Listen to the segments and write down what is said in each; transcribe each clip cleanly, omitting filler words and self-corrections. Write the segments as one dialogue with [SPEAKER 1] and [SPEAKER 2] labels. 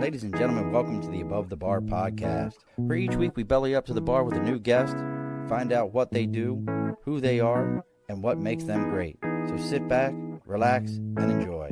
[SPEAKER 1] Ladies and gentlemen, welcome to the Above the Bar podcast, where each week we belly up to the bar with a new guest, find out what they do, who they are, and what makes them great. So sit back, relax, and enjoy.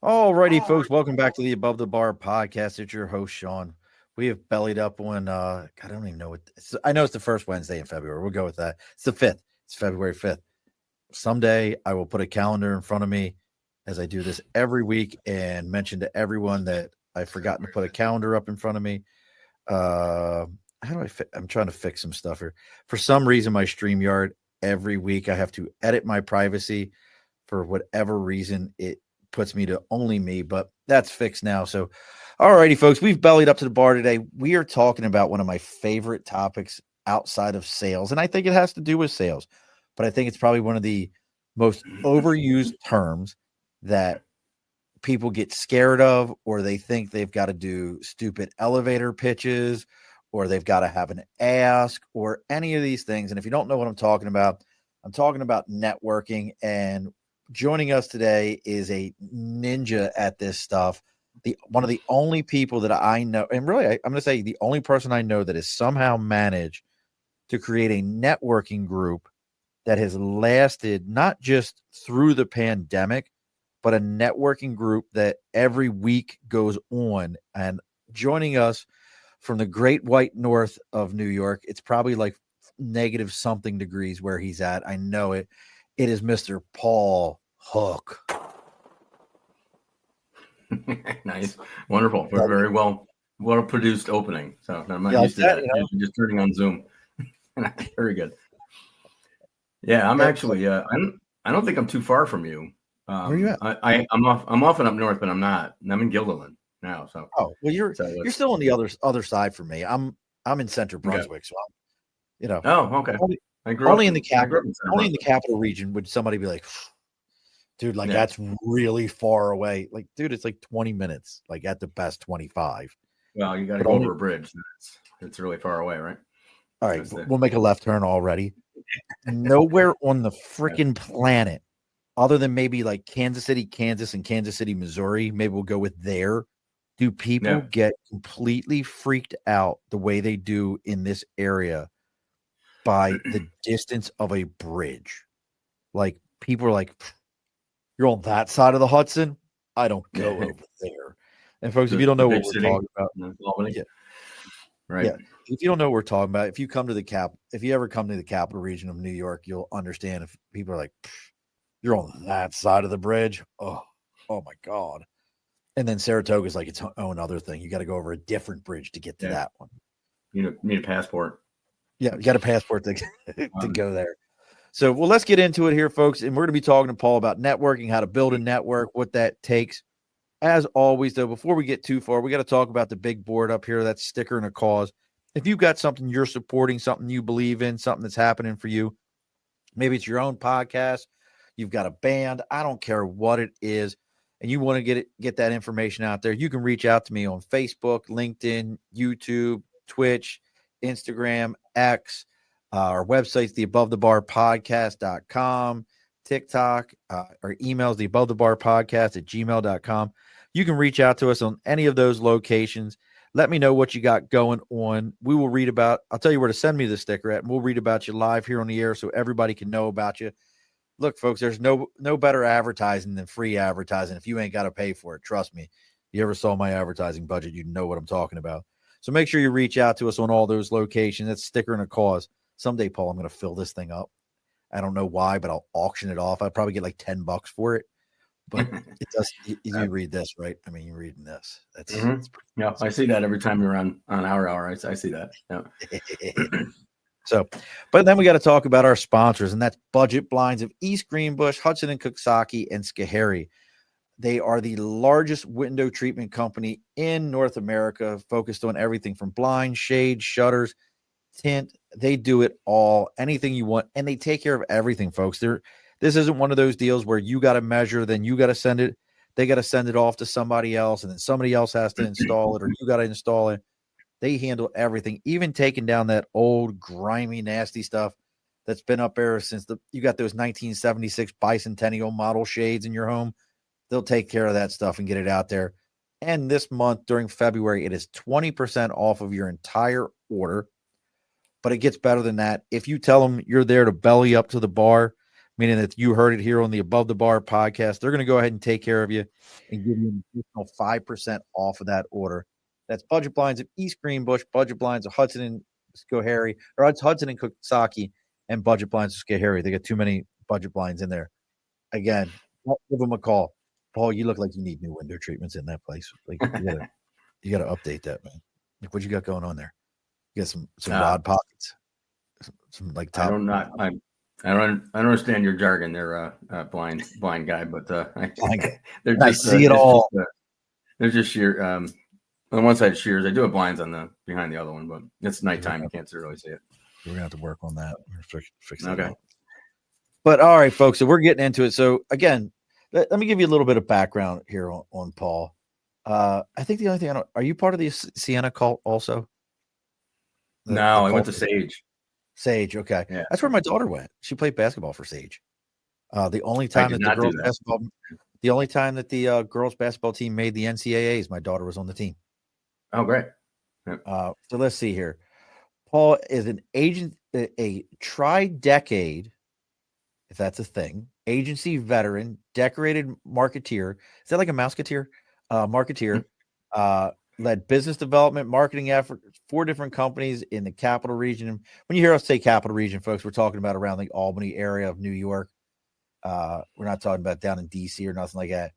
[SPEAKER 1] Alrighty, folks, welcome back to the Above the Bar podcast. It's your host, Sean. We have bellied up on, I don't even know what, I know it's the first Wednesday in February. We'll go with that. It's the 5th. It's February 5th. Someday I will put a calendar in front of me as I do this every week and mention to everyone that I've forgotten to put a calendar up in front of me. I'm trying to fix some stuff here. For some reason, my StreamYard, every week I have to edit my privacy. For whatever reason, it puts me to only me, but that's fixed now. So, alrighty, folks, we've bellied up to the bar today. We are talking about one of my favorite topics outside of sales, and I think it has to do with sales, but I think it's probably one of the most overused terms that people get scared of, or they think they've got to do stupid elevator pitches, or they've got to have an ask, or any of these things. And if you don't know what I'm talking about networking. And joining us today is a ninja at this stuff. One of the only people that I know, and really, I'm going to say the only person I know that has somehow managed to create a networking group that has lasted not just through the pandemic, but a networking group that every week goes on. And joining us from the great white north of New York, it's probably like negative something degrees where he's at. I know it. It is Mr. Paul Hook.
[SPEAKER 2] Nice. Wonderful. We're very well produced opening. So I'm not used to that. Just turning on Zoom. Very good. Yeah, I'm actually I don't think I'm too far from you.
[SPEAKER 1] Where are you at?
[SPEAKER 2] I'm often up north, but I'm not. I'm in Guilderland now. So
[SPEAKER 1] you're still on the other side for me. I'm in Central Brunswick, so
[SPEAKER 2] okay.
[SPEAKER 1] Only in the capital region would somebody be like, dude, that's really far away. Like, dude, it's like 20 minutes, like at the best 25.
[SPEAKER 2] Well, you got to go over a bridge. It's really far away, right?
[SPEAKER 1] All right, we'll make a left turn already. Nowhere on the freaking planet, other than maybe like Kansas City, Kansas, and Kansas City, Missouri, maybe we'll go with there. Do people get completely freaked out the way they do in this area by the distance of a bridge? Like, people are like, you're on that side of the Hudson? I don't go over there. And folks, if you don't know what we're talking about,
[SPEAKER 2] right.
[SPEAKER 1] Yeah. If you don't know what we're talking about, if you ever come to the capital region of New York, you'll understand. If people are like, you're on that side of the bridge. Oh my God. And then Saratoga is like its own other thing. You got to go over a different bridge to get to that one.
[SPEAKER 2] You need a passport.
[SPEAKER 1] Yeah, you got a passport to go there. So, let's get into it here, folks. And we're going to be talking to Paul about networking, how to build a network, what that takes. As always, though, before we get too far, we got to talk about the big board up here. That's Sticker and a Cause. If you've got something you're supporting, something you believe in, something that's happening for you, maybe it's your own podcast, you've got a band, I don't care what it is, and you want to get that information out there, you can reach out to me on Facebook, LinkedIn, YouTube, Twitch, Instagram, X. Our website's theabovethebarpodcast.com, TikTok, our email's theabovethebarpodcast@gmail.com. You can reach out to us on any of those locations. Let me know what you got going on. We will read about, I'll tell you where to send me the sticker at, and we'll read about you live here on the air so everybody can know about you. Look, folks, there's no better advertising than free advertising if you ain't got to pay for it. Trust me. If you ever saw my advertising budget, you know what I'm talking about. So make sure you reach out to us on all those locations. That's Sticker and a Cause. Someday, Paul, I'm going to fill this thing up. I don't know why, but I'll auction it off. I'd probably get like $10 for it. But it does. You read this, right? I mean, you're reading this. That's
[SPEAKER 2] I see that every time you're on our hour. I see that. Yeah.
[SPEAKER 1] So, but then we got to talk about our sponsors, and that's Budget Blinds of East Greenbush, Hudson and Coxsackie, and Schoharie. They are the largest window treatment company in North America, focused on everything from blinds, shades, shutters, tint. They do it all, anything you want, and they take care of everything, folks. This isn't one of those deals where you got to measure, then you got to send it. They got to send it off to somebody else, and then somebody else has to install it, or you got to install it. They handle everything, even taking down that old, grimy, nasty stuff that's been up there since you got those 1976 bicentennial model shades in your home. They'll take care of that stuff and get it out there. And this month during February, it is 20% off of your entire order. But it gets better than that. If you tell them you're there to belly up to the bar, meaning that you heard it here on the Above the Bar podcast, they're going to go ahead and take care of you and give you an additional 5% off of that order. That's Budget Blinds of East Greenbush, Budget Blinds of Hudson and Schoharie, or it's Hudson and Coxsackie, and Budget Blinds of Schoharie. They got too many Budget Blinds in there. Again, give them a call. Paul, you look like you need new window treatments in that place. Like you gotta update that, man. Like what you got going on there? You got some rod pockets, some like top.
[SPEAKER 2] I don't understand your jargon there, blind guy, but
[SPEAKER 1] I see it all.
[SPEAKER 2] They're just sheer. On one side shears. I do have blinds on the behind the other one, but it's nighttime. You can't really see it.
[SPEAKER 1] We're gonna have to work on that. Fix
[SPEAKER 2] that. Okay.
[SPEAKER 1] Out. But all right, folks. So we're getting into it. So again, let me give you a little bit of background here on Paul. I think the only thing are you part of the Sienna cult also?
[SPEAKER 2] No, I went to Sage.
[SPEAKER 1] Sage, okay.
[SPEAKER 2] Yeah.
[SPEAKER 1] That's where my daughter went. She played basketball for Sage. The only time that the girls basketball team made the NCAAs, my daughter was on the team.
[SPEAKER 2] Oh, great.
[SPEAKER 1] Yep. So let's see here. Paul is an agent, a tri-decade, if that's a thing, agency veteran, decorated marketeer. Is that like a mouseketeer? Marketeer. Led business development, marketing efforts, 4 different companies in the capital region. When you hear us say capital region, folks, we're talking about around the Albany area of New York. We're not talking about down in DC or nothing like that.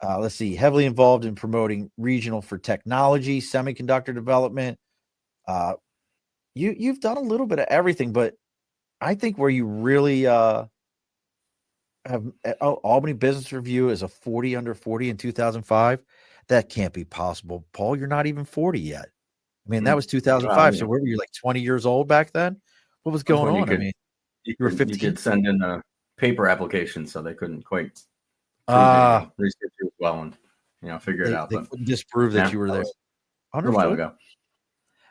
[SPEAKER 1] Let's see, heavily involved in promoting regional for technology, semiconductor development. You've done a little bit of everything, but I think where you really have Albany Business Review is a 40 under 40 in 2005. That can't be possible, Paul. You're not even 40 yet. I mean, that was 2005. So where were you, like 20 years old back then? What was going on?
[SPEAKER 2] You were 15. You could send in a paper application, so they couldn't quite research you well and figure it out.
[SPEAKER 1] They couldn't disprove that you were there.
[SPEAKER 2] A while ago.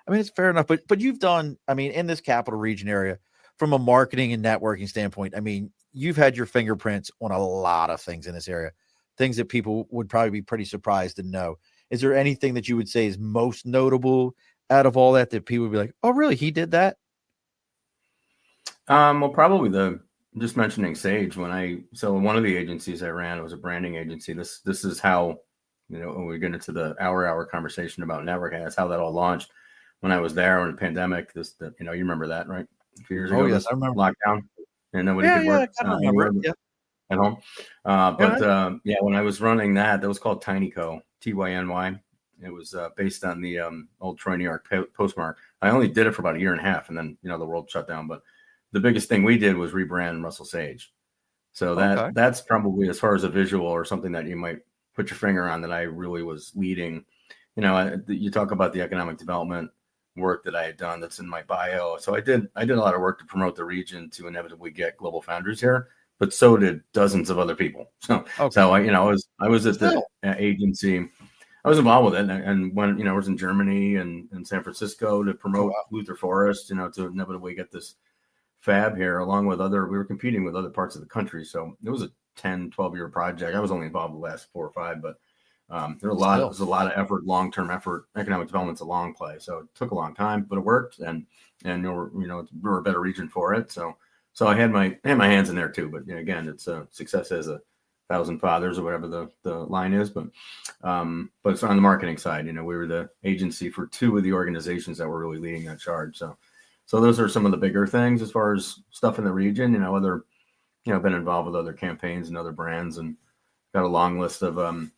[SPEAKER 1] I mean, it's fair enough, but you've done. I mean, in this capital region area, from a marketing and networking standpoint, I mean, you've had your fingerprints on a lot of things in this area. Things that people would probably be pretty surprised to know. Is there anything that you would say is most notable out of all that people would be like, oh, really? He did that?
[SPEAKER 2] Well, probably just mentioning Sage. So one of the agencies I ran was a branding agency. This is how, when we get into the hour conversation about networking, that's how that all launched. When I was there in the pandemic, you remember that, right? A few years ago,
[SPEAKER 1] yes, I remember.
[SPEAKER 2] Lockdown and nobody could work.
[SPEAKER 1] I remember it. Yeah.
[SPEAKER 2] At home. When I was running that was called TinyCo, TYNY. It was based on the old Troy, New York postmark. I only did it for about a year and a half, and then, the world shut down. But the biggest thing we did was rebrand Russell Sage. So that's probably, as far as a visual or something that you might put your finger on, that I really was leading. You talk about the economic development work that I had done that's in my bio. So I did a lot of work to promote the region to inevitably get global foundries here. But so did dozens of other people. So I was at the agency. I was involved with it, and when I was in Germany and in San Francisco to promote Luther Forest, to inevitably get this fab here, along with we were competing with other parts of the country. So it was a 10, 12-year project. I was only involved the last 4 or 5, but there was a lot of effort, long-term effort. Economic development's a long play, so it took a long time, but it worked, and we're a better region for it. So I had my hands in there too, but again, it's a success as 1,000 fathers or whatever the line is. But it's on the marketing side. We were the agency for 2 of the organizations that were really leading that charge. So those are some of the bigger things as far as stuff in the region. Been involved with other campaigns and other brands, and got a long list of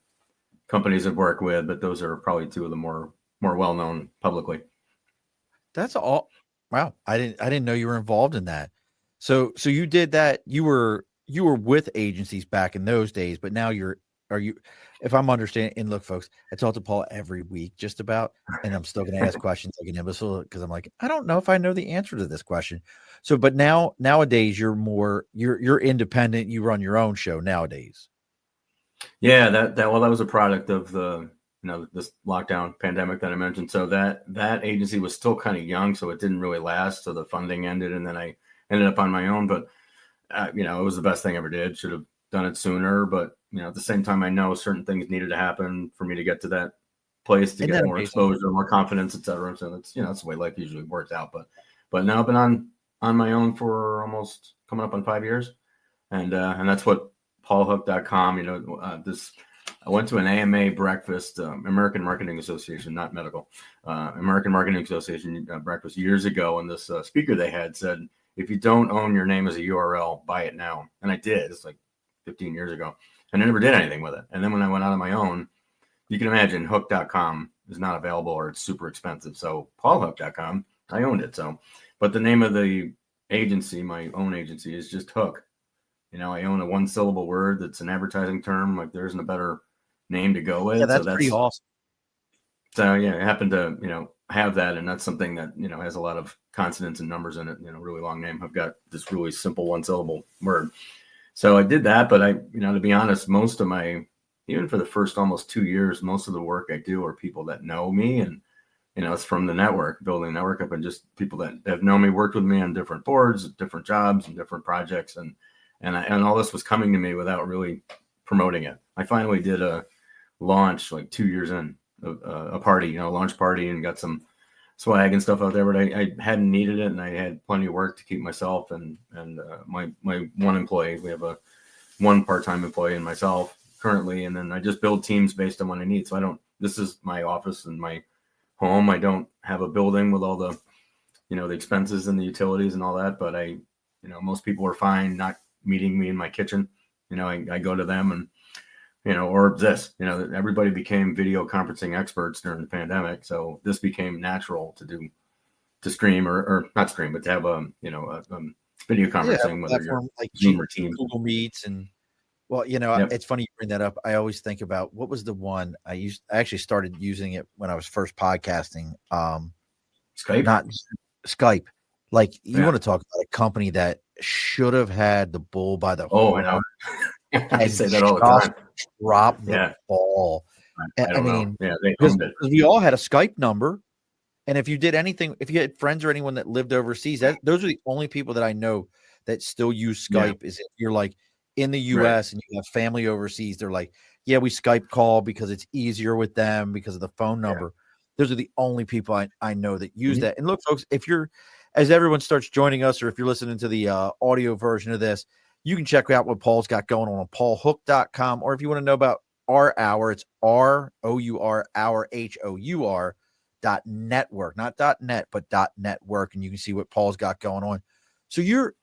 [SPEAKER 2] companies I've worked with. But those are probably 2 of the more well known publicly.
[SPEAKER 1] That's all. Wow, I didn't know you were involved in that. So you did that. You were with agencies back in those days, but now if I'm understanding, and look, folks, I talk to Paul every week just about, and I'm still going to ask questions like an imbecile because I'm like, I don't know if I know the answer to this question. So, but nowadays you're independent. You run your own show nowadays.
[SPEAKER 2] Yeah, that was a product of the this lockdown pandemic that I mentioned. So that agency was still kind of young, so it didn't really last. So the funding ended, and then I ended up on my own. But it was the best thing I ever did. Should have done it sooner, but at the same time, I know certain things needed to happen for me to get to that place, to get more exposure, more confidence, etc. So that's that's the way life usually works out. But now I've been on my own for almost coming up on 5 years, and that's what paulhook.com. I went to an AMA breakfast, American Marketing Association, not medical, American Marketing Association breakfast years ago, and this speaker they had said, if you don't own your name as a URL, buy it now. And I did. It's like 15 years ago, and I never did anything with it. And then when I went out on my own, you can imagine hook.com is not available, or it's super expensive. So paulhook.com, I owned it. So, but the name of the agency, my own agency, is just Hook. I own a 1-syllable word that's an advertising term. Like, there isn't a better name to go with.
[SPEAKER 1] Yeah, that's pretty awesome.
[SPEAKER 2] So yeah, I happen to have that, and that's something that has a lot of consonants and numbers in it. Really long name. I've got this really simple 1-syllable word. So I did that, but I to be honest, most of my, even for the first almost 2 years, most of the work I do are people that know me, and it's from the network, building a network up, and just people that have known me, worked with me on different boards, different jobs, and different projects, and all this was coming to me without really promoting it. I finally did a launch like 2 years in, a party, launch party, and got some swag and stuff out there, but I hadn't needed it, and I had plenty of work to keep myself and my one employee. We have one part-time employee and myself currently, and then I just build teams based on what I need. So this is my office and my home. I don't have a building with all the the expenses and the utilities and all that, but most people are fine not meeting me in my kitchen. I go to them, and or this, everybody became video conferencing experts during the pandemic. So this became natural to stream or not stream, but to have a video conferencing, whether you're
[SPEAKER 1] like
[SPEAKER 2] Zoom or Teams,
[SPEAKER 1] Google Meets. And it's funny you bring that up. I always think about, what was the one I actually started using it when I was first podcasting.
[SPEAKER 2] Skype,
[SPEAKER 1] not Skype. Like, you want to talk about a company that should have had the bull by the horn.
[SPEAKER 2] I know. I say that all the time.
[SPEAKER 1] Drop the ball.
[SPEAKER 2] I mean, they
[SPEAKER 1] because
[SPEAKER 2] owned it.
[SPEAKER 1] We all had a Skype number, and if you did anything, if you had friends or anyone that lived overseas, those are the only people that I know that still use Skype. Is if you're like in the US and you have family overseas, they're like, yeah, we Skype call because it's easier with them because of the phone number. Those are the only people I know that use that. And look, folks, as everyone starts joining us, or if you're listening to the audio version of this, you can check out what Paul's got going on paulhook.com. Or if you want to know about our hour, it's ROUR, hour, HOUR .network, not .net, but .network. And you can see what Paul's got going on. So you're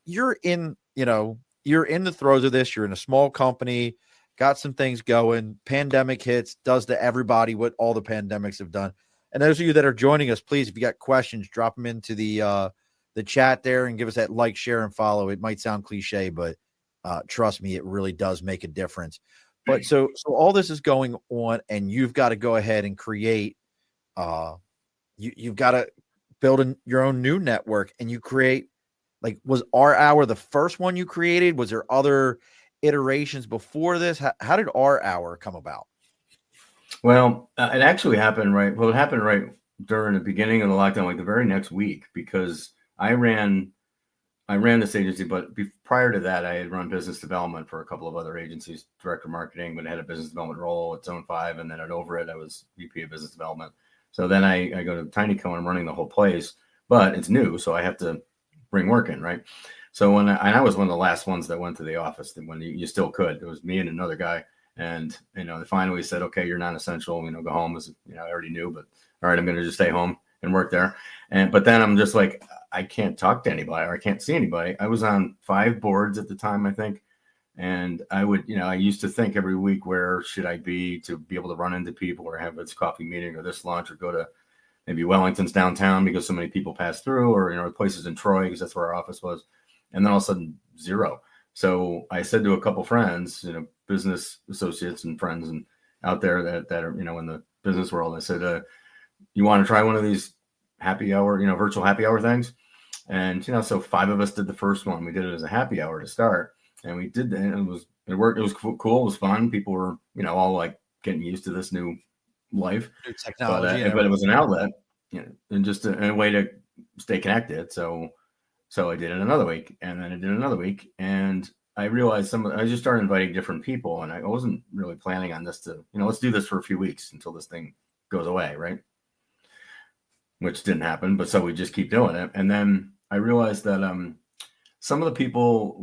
[SPEAKER 1] in the throes of this. You're in a small company, got some things going. Pandemic hits, does to everybody what all the pandemics have done. And those of you that are joining us, please, if you got questions, drop them into the chat there and give us that like, share, and follow. It might sound cliche, but trust me, it really does make a difference. But so all this is going on, and you've got to go ahead and create. You've got to build your own new network, and you create. Like, was our hour the first one you created? Was there other iterations before this? How did our hour come about?
[SPEAKER 2] Well, it actually happened right. Well, it happened right during the beginning of the lockdown, like the very next week, because I ran this agency, but prior to that, I had run business development for a couple of other agencies, director of marketing, but I had a business development role at Zone 5, and then over it, I was VP of business development. So then I go to TinyCo, and I'm running the whole place, but it's new, so I have to bring work in, right? So I was one of the last ones that went to the office, when you still could. It was me and another guy. And, they finally said, okay, you're non-essential, go home. I already knew, but all right, I'm going to just stay home and work there. But then I'm just like, I can't talk to anybody, or I can't see anybody. I was on 5 boards at the time, I think. And I would, I used to think every week, where should I be to be able to run into people, or have this coffee meeting, or this lunch, or go to maybe Wellington's downtown because so many people pass through, or, places in Troy, because that's where our office was. And then all of a sudden, zero. So I said to a couple friends, business associates and friends and out there that are, in the business world, I said, you want to try one of these happy hour, virtual happy hour things? And, so 5 of us did the first one. We did it as a happy hour to start. And we did that. And it worked. It was cool. It was fun. People were, all like getting used to this new life.
[SPEAKER 1] New technology,
[SPEAKER 2] But it was an outlet, and just a way to stay connected. So I did it another week, and then I did another week, and I realized I just started inviting different people, and I wasn't really planning on this to, let's do this for a few weeks until this thing goes away, right? Which didn't happen, but so we just keep doing it. And then I realized that some of the people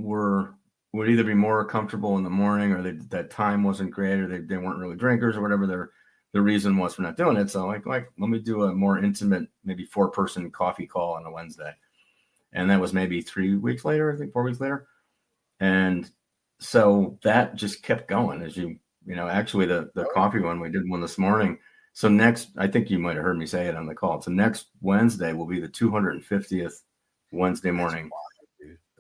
[SPEAKER 2] would either be more comfortable in the morning, or that time wasn't great, or they weren't really drinkers, or whatever the reason was for not doing it. So like let me do a more intimate, maybe 4-person coffee call on a Wednesday. And that was maybe 3 weeks later, I think 4 weeks later. And so that just kept going as actually the coffee one, we did one this morning. So next, I think you might have heard me say it on the call. So next Wednesday will be the 250th Wednesday morning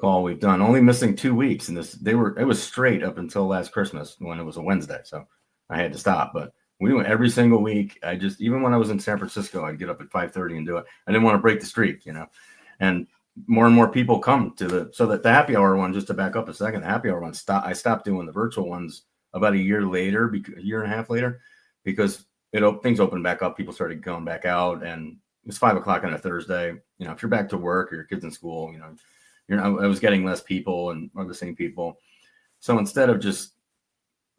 [SPEAKER 2] call we've done. Only missing 2 weeks, and it was straight up until last Christmas when it was a Wednesday. So I had to stop, but we went every single week. Even when I was in San Francisco, I'd get up at 5:30 and do it. I didn't want to break the streak, and more people come so that the happy hour one, just to back up a second, the happy hour one, I stopped doing the virtual ones about a year and a half later, because things opened back up. People started going back out, and it's 5:00 on a Thursday. If you're back to work or your kids in school, I was getting less people or the same people. So instead of just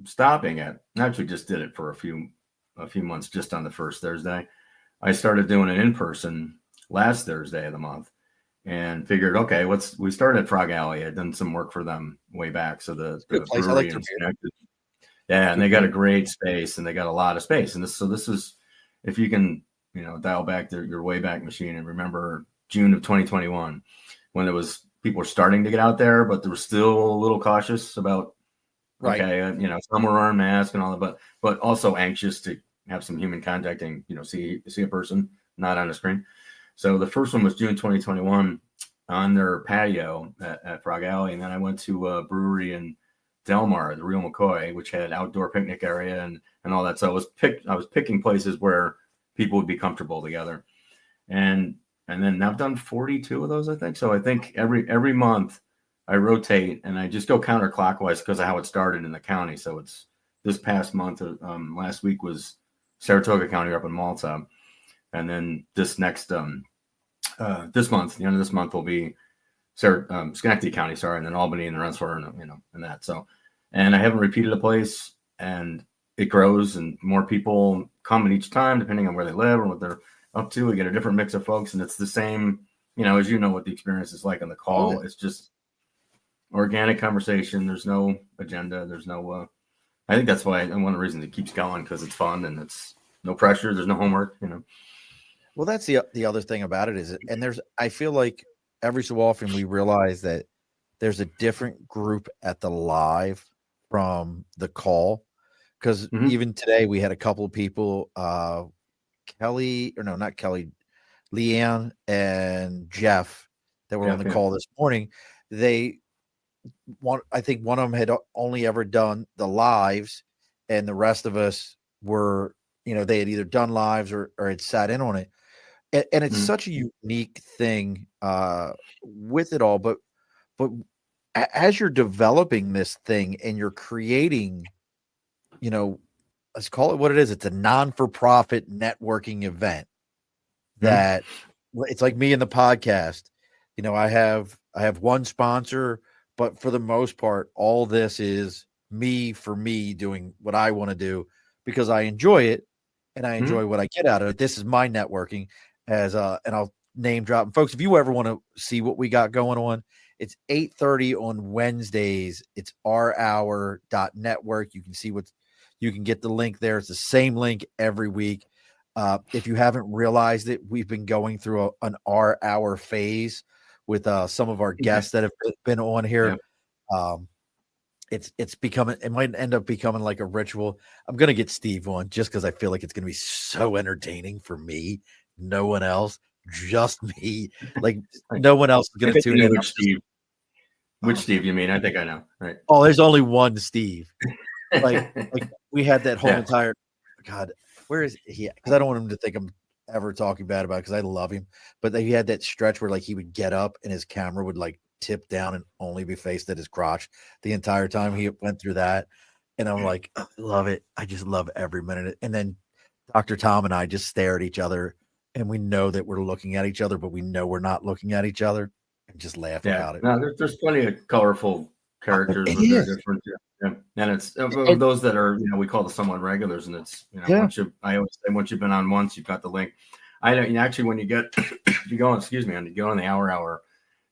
[SPEAKER 2] stopping it, I actually just did it for a few months, just on the first Thursday. I started doing it in person last Thursday of the month, and figured, okay, we started at Frog Alley. I'd done some work for them way back. So the
[SPEAKER 1] place. I like their
[SPEAKER 2] beer. Yeah, and they got a great space, and they got a lot of space. And this is, if you can, dial back your Wayback Machine and remember June of 2021, when people were starting to get out there, but they were still a little cautious about,
[SPEAKER 1] right.
[SPEAKER 2] Okay, some were wearing masks and all that, but also anxious to have some human contact and, see a person, not on a screen. So the first one was June 2021 on their patio at Frog Alley. And then I went to a brewery in Del Mar, the Real McCoy, which had outdoor picnic area and all that. So I was picking places where people would be comfortable together. And then I've done 42 of those, I think. So I think every month I rotate, and I just go counterclockwise because of how it started in the county. So it's this past month, last week was Saratoga County up in Malta. And then this next this month, the end of this month will be Schenectady County, and then Albany and the Rensselaer, and that. So, and I haven't repeated a place, and it grows, and more people come at each time, depending on where they live or what they're up to. We get a different mix of folks, and it's the same, as what the experience is like on the call. Oh, yeah. It's just organic conversation. There's no agenda. There's no, I think that's why, and one of the reasons it keeps going, because it's fun and it's no pressure. There's no homework,
[SPEAKER 1] Well, that's the other thing about it is, and I feel like every so often we realize that there's a different group at the live from the call, because even today we had a couple of people, Leanne and Jeff, that were on the call this morning. I think one of them had only ever done the lives, and the rest of us were, they had either done lives or had sat in on it. And it's such a unique thing with it all. But as you're developing this thing and you're creating, let's call it what it is. It's a non-for-profit networking event that it's like me and the podcast. I have one sponsor, but for the most part, all this is me for me doing what I want to do because I enjoy it and I enjoy what I get out of it. This is my networking. And I'll name drop. And folks, if you ever want to see what we got going on, it's 8:30 on Wednesdays. It's ourhour.network. You can see you can get the link there. It's the same link every week. If you haven't realized it, we've been going through an hour phase with some of our guests that have been on here. Yeah. It's becoming, it might end up becoming like a ritual. I'm going to get Steve on just because I feel like it's going to be so entertaining for me. No one else, just me. Like no one else is going to tune in.
[SPEAKER 2] Which Steve you mean? I think I know. Right.
[SPEAKER 1] Oh, there's only one Steve. Like we had that whole entire, God, where is he? Because I don't want him to think I'm ever talking bad about it, because I love him. But he had that stretch where like he would get up and his camera would like tip down and only be faced at his crotch the entire time he went through that. And I'm like, I love it. I just love every minute. And then Dr. Tom and I just stare at each other, and we know that we're looking at each other, but we know we're not looking at each other, and just laugh about it.
[SPEAKER 2] No, there's plenty of colorful characters
[SPEAKER 1] it
[SPEAKER 2] with their
[SPEAKER 1] is.
[SPEAKER 2] different, and it's those that are, we call the somewhat regulars, and it's, I always say, once you've been on once, you've got the link. I don't actually, when you get, if you go on, and you go on the Hour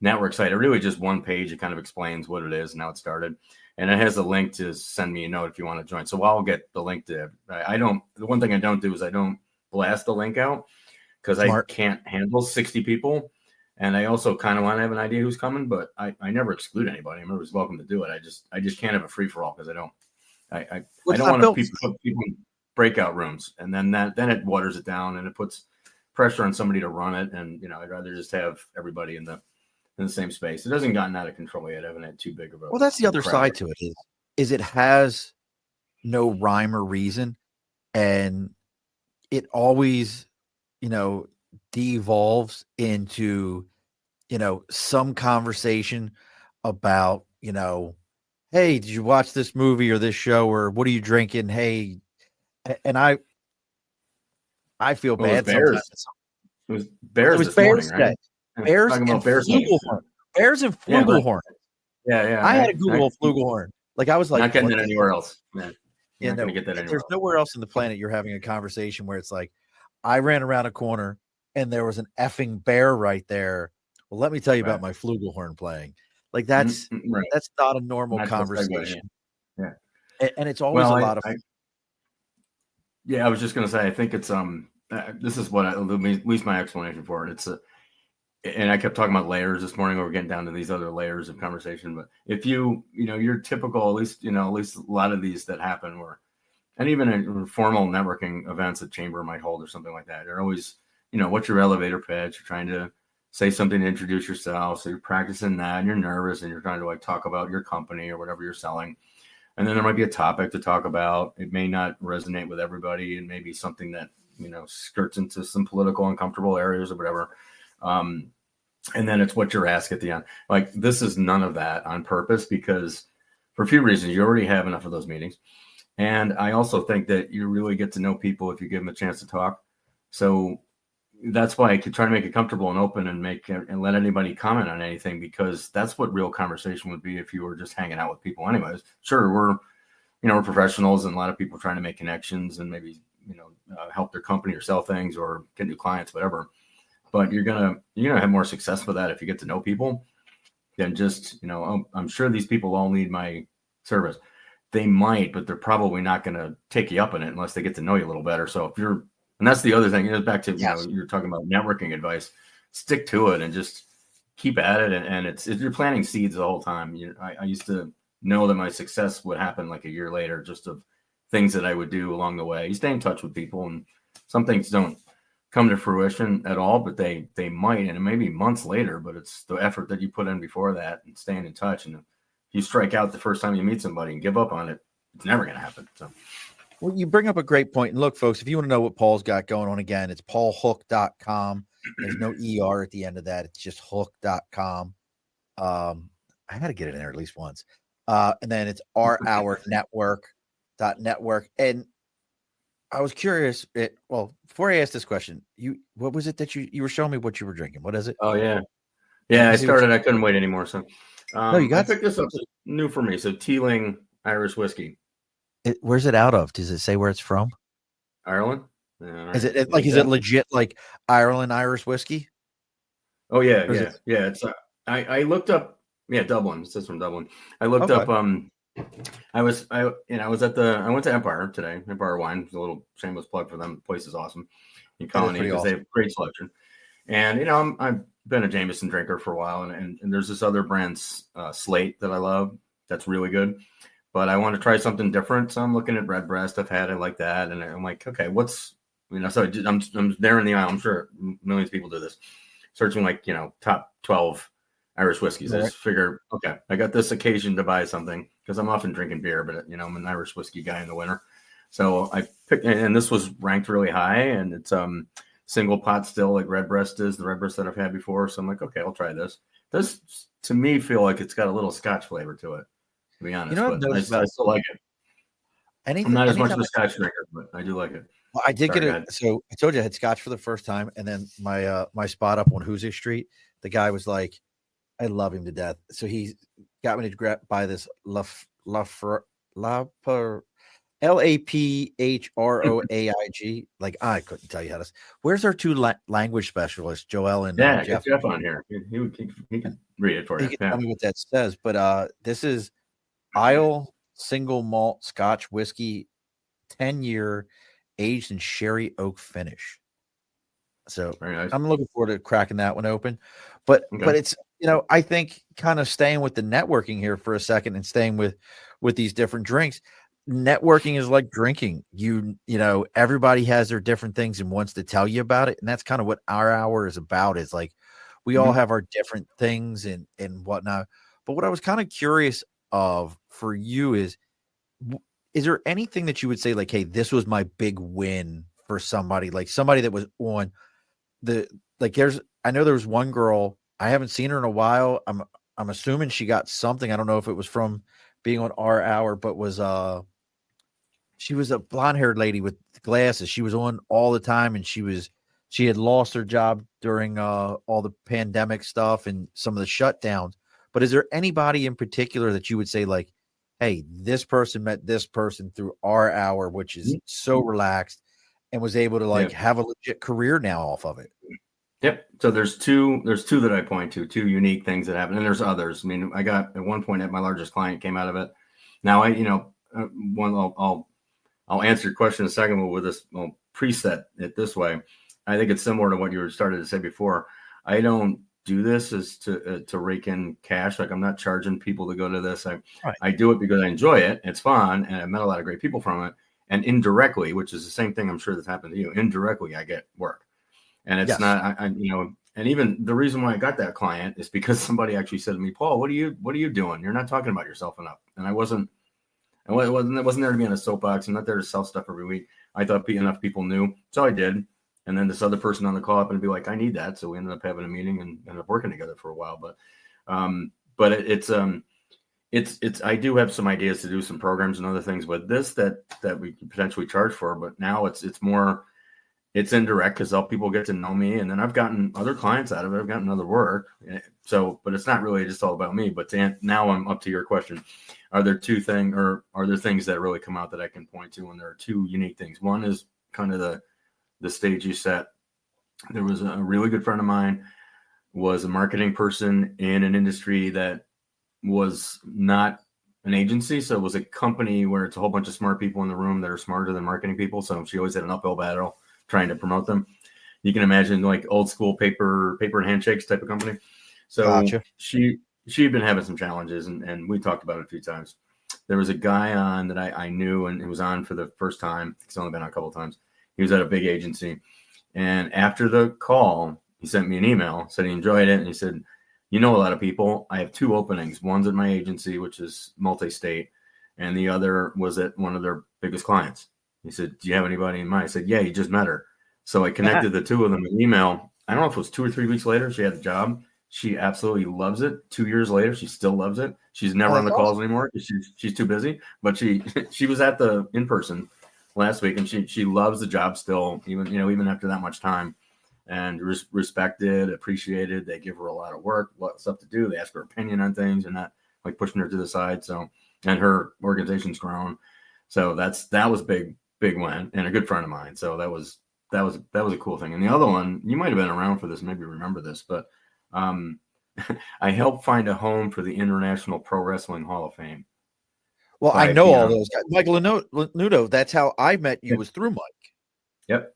[SPEAKER 2] network site, it really just one page. It kind of explains what it is and how it started, and it has a link to send me a note if you want to join. So I'll get the link to. The one thing I don't do is I don't blast the link out because I can't handle 60 people. And I also kind of want to have an idea who's coming, but I never exclude anybody. I'm always welcome to do it. I just can't have a free for all because I don't want to put people in breakout rooms, and then it waters it down and it puts pressure on somebody to run it. And I'd rather just have everybody in the same space. It hasn't gotten out of control yet. I haven't had too big of a.
[SPEAKER 1] Well, that's the other side to it is it has no rhyme or reason, and it always devolves into some conversation about hey, did you watch this movie or this show, or what are you drinking? Hey, and I feel bad sometimes.
[SPEAKER 2] It was Bears this
[SPEAKER 1] Bears
[SPEAKER 2] morning, right?
[SPEAKER 1] Bears and Flugelhorn. Bears and Flugelhorn.
[SPEAKER 2] Yeah.
[SPEAKER 1] I had a Google Flugelhorn. Like, I was like,
[SPEAKER 2] not getting it anywhere else. Man. Not gonna get that anywhere.
[SPEAKER 1] There's nowhere else on the planet you're having a conversation where it's like, I ran around a corner and there was an effing bear right there. Well, let me tell you about my Flugelhorn playing. Like, that's not a normal conversation.
[SPEAKER 2] Yeah.
[SPEAKER 1] And it's always a lot of fun.
[SPEAKER 2] I was just gonna say, I think it's this is what at least my explanation for it. It's and I kept talking about layers this morning. We're getting down to these other layers of conversation. But if your typical, at least a lot of these that happen where, and even in formal networking events that chamber might hold or something like that, you're always, what's your elevator pitch? You're trying to say something to introduce yourself. So you're practicing that and you're nervous and you're trying to talk about your company or whatever you're selling. And then there might be a topic to talk about. It may not resonate with everybody, and maybe something that, skirts into some political uncomfortable areas or whatever. And then it's what you're asked at the end. Like, this is none of that on purpose, because for a few reasons, you already have enough of those meetings. And I also think that you really get to know people if you give them a chance to talk. So that's why I could try to make it comfortable and open and let anybody comment on anything, because that's what real conversation would be if you were just hanging out with people anyways. Sure, we're professionals, and a lot of people trying to make connections and maybe, help their company or sell things or get new clients, whatever. But you're gonna have more success with that if you get to know people than just, I'm sure these people all need my service. They might, but they're probably not going to take you up on it unless they get to know you a little better. So and that's the other thing, back to, you're talking about networking advice, stick to it and just keep at it. And you're planting seeds the whole time. I used to know that my success would happen like a year later, just of things that I would do along the way. You stay in touch with people, and some things don't come to fruition at all, but they might, and it may be months later, but it's the effort that you put in before that and staying in touch. And if you strike out the first time you meet somebody and give up on it, it's never going to happen. So,
[SPEAKER 1] well, you bring up a great point. And look, folks, if you want to know what Paul's got going on, again, it's paulhook.com. There's no ER at the end of that. It's just hook.com. I had to get it in there at least once. And then it's ourournetwork.network. And I was curious. Before I asked this question, what was it that you were showing me what you were drinking? What is it?
[SPEAKER 2] Oh yeah. I started. I couldn't wait anymore. So
[SPEAKER 1] no, you got
[SPEAKER 2] I picked this up. It's new for me. So Teeling Irish whiskey.
[SPEAKER 1] Where's it out of? Does it say where it's from?
[SPEAKER 2] Ireland.
[SPEAKER 1] Is it legit like Ireland Irish whiskey?
[SPEAKER 2] Oh yeah. It's I looked up. Yeah, Dublin. It says from Dublin. I looked up. I went to Empire today. Empire Wine. It's a little shameless plug for them. The place is awesome in Colony because they have great selection. And I've been a Jameson drinker for a while, and there's this other brand, Slate, that I love. That's really good, but I want to try something different. So I'm looking at Redbreast. I've had it like that, and I'm like, okay, so I'm there in the aisle. I'm sure millions of people do this, searching top 12 Irish whiskeys. Right. I just figure, okay, I got this occasion to buy something because I'm often drinking beer, but I'm an Irish whiskey guy in the winter. So I picked, and this was ranked really high, and it's single pot still, like Redbreast is, the Redbreast that I've had before. So I'm like, okay, I'll try this. This to me feel like it's got a little Scotch flavor to it, to be honest. But I still like it. I'm not as much of a Scotch drinker, but I do like it.
[SPEAKER 1] Well, I did get it. So I told you I had scotch for the first time, and then my spot up on Hoosier Street, the guy was like, I love him to death. So he got me to buy this Laphroaig. Like, I couldn't tell you how to. Where's our two language specialists, Joel and Jeff?
[SPEAKER 2] Get Jeff on here. He can read it for you.
[SPEAKER 1] He can tell me what that says. But this is Isle single malt Scotch whiskey, 10-year, aged in sherry oak finish. So
[SPEAKER 2] very nice.
[SPEAKER 1] I'm looking forward to cracking that one open. But it's, I think kind of staying with the networking here for a second and staying with these different drinks. Networking is like drinking. Everybody has their different things and wants to tell you about it. And that's kind of what our hour is about, is like we all have our different things and whatnot. But what I was kind of curious of for you is there anything that you would say like, hey, this was my big win for somebody, like somebody that was on I know there was one girl, I haven't seen her in a while. I'm assuming she got something. I don't know if it was from being on our hour, but she was a blonde-haired lady with glasses. She was on all the time, and she had lost her job during all the pandemic stuff and some of the shutdowns. But is there anybody in particular that you would say like, hey, this person met this person through our hour, which is so relaxed, and was able to have a legit career now off of it?
[SPEAKER 2] Yep. So there's two that I point to, two unique things that happened, and there's others. I mean, I got at one point my largest client came out of it. Now I'll answer your question in a second, but with this, I'll preset it this way. I think it's similar to what you started to say before. I don't do this as to rake in cash. Like, I'm not charging people to go to this. I do it because I enjoy it. It's fun, and I've met a lot of great people from it. And indirectly, which is the same thing I'm sure that's happened to you, indirectly I get work. And it's not, and even the reason why I got that client is because somebody actually said to me, Paul, what are you doing? You're not talking about yourself enough. And I wasn't there to be on a soapbox. I'm not there to sell stuff every week. I thought enough people knew. So I did. And then this other person on the call up and be like, I need that. So we ended up having a meeting and ended up working together for a while. But it's I do have some ideas to do some programs and other things with this that we could potentially charge for. But now it's more, it's indirect because people get to know me, and then I've gotten other clients out of it. I've gotten other work. So, but it's not really just all about me. But now I'm up to your question. Are there things that really come out that I can point to? And there are two unique things. One is kind of the stage you set. There was a really good friend of mine, was a marketing person in an industry that was not an agency. So it was a company where it's a whole bunch of smart people in the room that are smarter than marketing people. So she always had an uphill battle trying to promote them. You can imagine like old school paper and handshakes type of company. So gotcha. She'd been having some challenges, and we talked about it a few times. There was a guy on that I knew, and it was on for the first time. It's only been on a couple of times. He was at a big agency. And after the call, he sent me an email, said he enjoyed it. And he said, a lot of people. I have two openings. One's at my agency, which is multi-state, and the other was at one of their biggest clients. He said, do you have anybody in mind? I said, yeah, you just met her. So I connected the two of them in email. I don't know if it was 2 or 3 weeks later, she had the job. She absolutely loves it. 2 years later, she still loves it. She's never on the calls anymore because she's too busy. But she was at the in-person last week, and she loves the job still, even after that much time. And respected, appreciated. They give her a lot of work, a lot of stuff to do. They ask her opinion on things and not like pushing her to the side. So, and her organization's grown. So that was big win, and a good friend of mine. So that was a cool thing. And the other one, you might have been around for this, maybe remember this, but I helped find a home for the International Pro Wrestling Hall of Fame.
[SPEAKER 1] Well, I know all those guys. Mike Lanudo, that's how I met you, was through Mike.
[SPEAKER 2] Yep.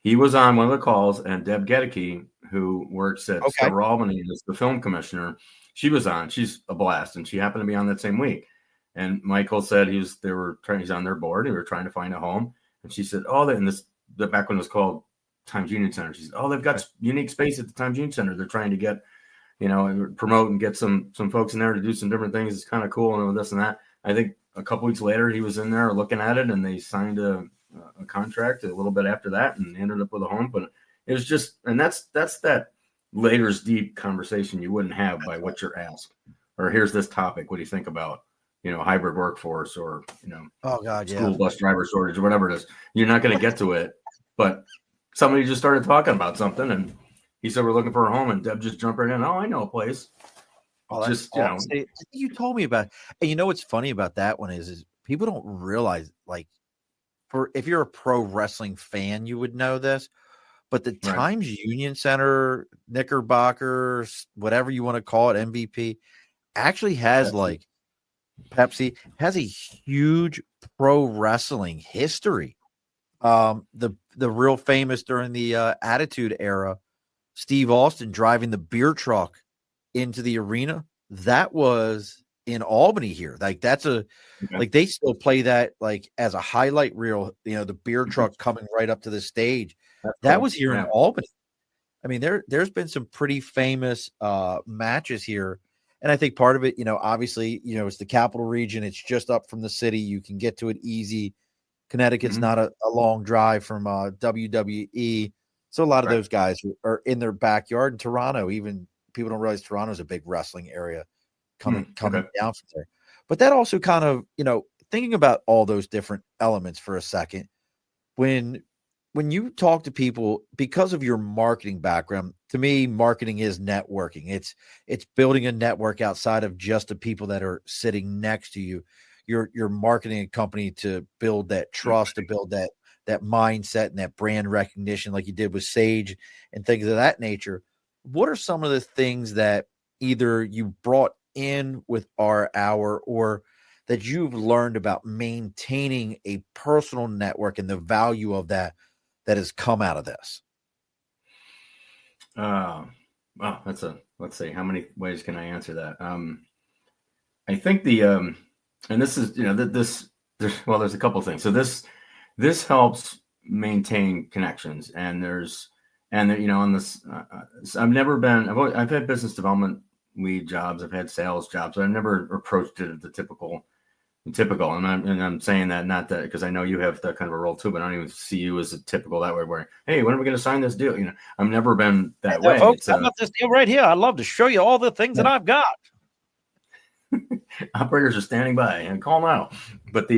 [SPEAKER 2] He was on one of the calls, and Deb Gedeke, who works at Silver Albany, is the film commissioner. She was on. She's a blast, and she happened to be on that same week. And Michael said he's on their board. They were trying to find a home. And she said, the back when it was called Times Union Center. She said, they've got unique space at the Times Union Center. They're trying to get, promote and get some folks in there to do some different things. It's kind of cool and this and that. I think a couple weeks later, he was in there looking at it, and they signed a contract a little bit after that and ended up with a home. But it was just, and that's that layers deep conversation you wouldn't have by what you're asked. Or here's this topic. What do you think about? hybrid workforce or,
[SPEAKER 1] oh God,
[SPEAKER 2] school bus driver shortage or whatever it is. You're not going to get to it. But somebody just started talking about something, and he said, we're looking for a home, and Deb just jumped right in. Oh, I know a place.
[SPEAKER 1] Oh, just, I think you told me about it. And you know what's funny about that one is people don't realize, like, if you're a pro wrestling fan, you would know this, but the Times Union Center, Knickerbockers, whatever you want to call it, MVP, actually has Pepsi has a huge pro wrestling history. The real famous during the Attitude Era, Steve Austin driving the beer truck into the arena, that was in Albany here. Like that's like they still play that like as a highlight reel, the beer truck coming right up to the stage. That was here in Albany. I mean, there's been some pretty famous matches here. And I think part of it, obviously, it's the capital region. It's just up from the city. You can get to it easy. Connecticut's not a long drive from WWE. So a lot of those guys are in their backyard. In Toronto, even people don't realize Toronto's a big wrestling area coming down from there. But that also kind of, thinking about all those different elements for a second, when you talk to people, because of your marketing background, to me, marketing is networking. It's building a network outside of just the people that are sitting next to you. You're marketing a company to build that trust, to build that mindset and that brand recognition, like you did with Sage and things of that nature. What are some of the things that either you brought in with our hour or that you've learned about maintaining a personal network and the value of that has come out of this?
[SPEAKER 2] Wow, let's see, how many ways can I answer that? I think and this is, there's a couple of things. So this helps maintain connections, and on this, I've had business development lead jobs, I've had sales jobs, but I've never approached it at the typical. And I'm saying that not that because I know you have that kind of a role too, but I don't even see you as a typical that way where, hey, when are we going to sign this deal? I've never been that way.
[SPEAKER 1] Folks, I got this deal right here. I'd love to show you all the things that I've got.
[SPEAKER 2] Operators are standing by and call now. But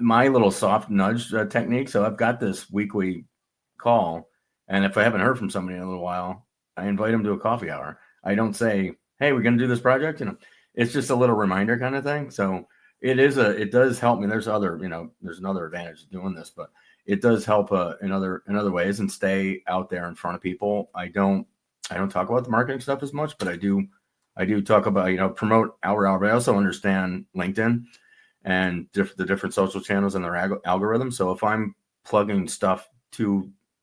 [SPEAKER 2] my little soft nudge technique. So I've got this weekly call, and if I haven't heard from somebody in a little while, I invite them to a coffee hour. I don't say, hey, we're going to do this project. It's just a little reminder kind of thing. So it does help me. There's another advantage of doing this, but it does help in other ways and stay out there in front of people. I don't talk about the marketing stuff as much, but I do talk about, promote our, but I also understand LinkedIn and the different social channels and their algorithm. So if I'm plugging stuff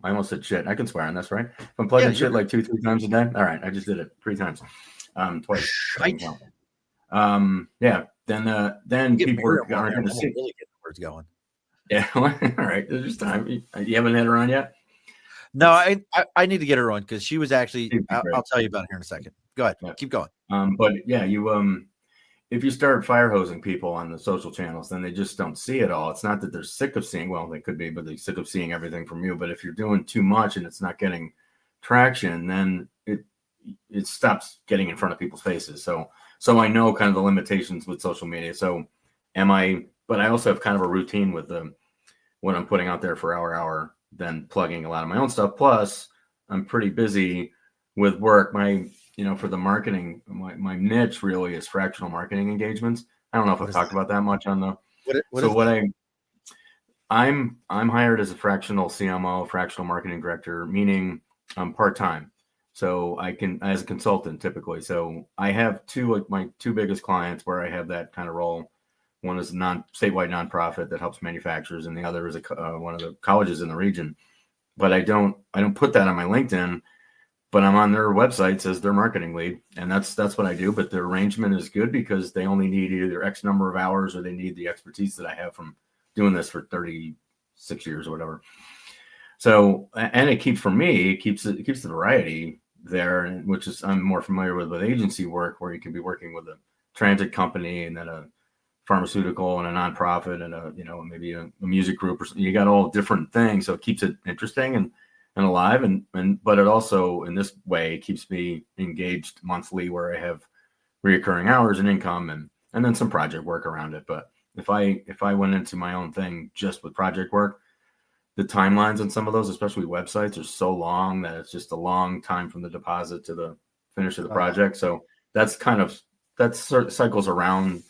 [SPEAKER 2] I almost said shit. I can swear on this, right? If I'm plugging shit like 2-3 times a day. All right. I just did it 3 times. Twice. Then people aren't going to see.
[SPEAKER 1] Really get the words going.
[SPEAKER 2] Yeah. All right. There's just time. You haven't had her on yet?
[SPEAKER 1] No, I need to get her on because she was actually. I'll tell you about it here in a second. Go ahead. Yeah. Keep going.
[SPEAKER 2] But yeah, if you start fire hosing people on the social channels, then they just don't see it all. It's not that they're sick of seeing. Well, they could be, but they're sick of seeing everything from you. But if you're doing too much and it's not getting traction, then it stops getting in front of people's faces. So I know kind of the limitations with social media. So but I also have kind of a routine with what I'm putting out there for hour, then plugging a lot of my own stuff. Plus I'm pretty busy with work. For the marketing, my niche really is fractional marketing engagements. I don't know if I've talked about that much on the, I'm hired as a fractional CMO, fractional marketing director, meaning I'm part-time. So I can, as a consultant typically. So I have my two biggest clients where I have that kind of role. One is a statewide nonprofit that helps manufacturers, and the other is one of the colleges in the region. But I don't put that on my LinkedIn, but I'm on their websites as their marketing lead, and that's what I do. But the arrangement is good because they only need either X number of hours or they need the expertise that I have from doing this for 36 years or whatever. So, and it keeps the variety there, which is I'm more familiar with agency work, where you can be working with a transit company and then a pharmaceutical and a nonprofit and maybe a music group, or you got all different things. So it keeps it interesting and alive, but it also in this way keeps me engaged monthly, where I have reoccurring hours and income, and and then some project work around it. But if I went into my own thing just with project work, the timelines on some of those, especially websites, are so long that it's just a long time from the deposit to the finish of the project. So that cycles around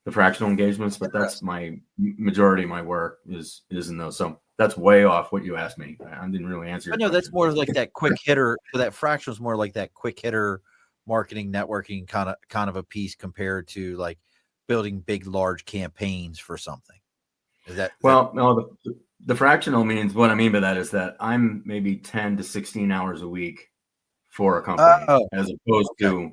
[SPEAKER 2] the fractional engagements, but that's my majority of my work is in those. So that's way off what you asked me. I didn't really answer your question.
[SPEAKER 1] That's more like that quick hitter. So that fractional is more like that quick hitter marketing, networking kind of a piece compared to like building big, large campaigns for something.
[SPEAKER 2] No, the fractional means, what I mean by that is that I'm maybe 10 to 16 hours a week for a company, as opposed to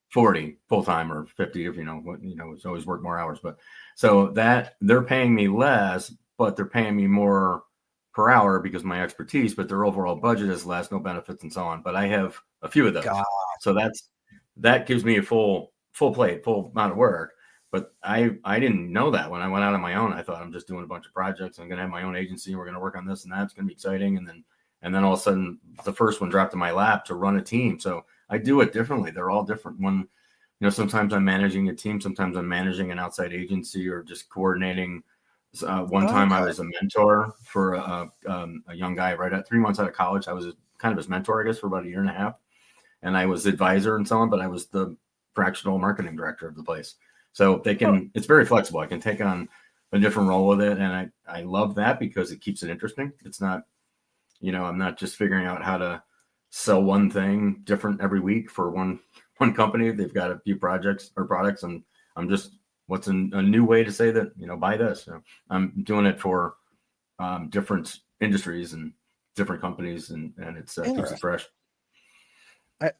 [SPEAKER 2] 40 full time or 50 if it's always work more hours. But so that they're paying me less, but they're paying me more per hour because of my expertise, but their overall budget is less, no benefits and so on. But I have a few of those. So that gives me a full plate, full amount of work. But I didn't know that when I went out on my own. I thought I'm just doing a bunch of projects. I'm going to have my own agency and we're going to work on this and that. It's going to be exciting. And then all of a sudden the first one dropped in my lap to run a team. So I do it differently. They're all different. Sometimes I'm managing a team. Sometimes I'm managing an outside agency or just coordinating. One time I was a mentor for a young guy right at 3 months out of college. I was kind of his mentor, I guess, for about a year and a half. And I was advisor and so on, but I was the fractional marketing director of the place. So it's very flexible. I can take on a different role with it. And I love that because it keeps it interesting. It's not, I'm not just figuring out how to sell one thing different every week for one company. They've got a few projects or products, and I'm just, what's a new way to say that, buy this. So I'm doing it for different industries and different companies, and it's keeps it fresh.
[SPEAKER 1] That's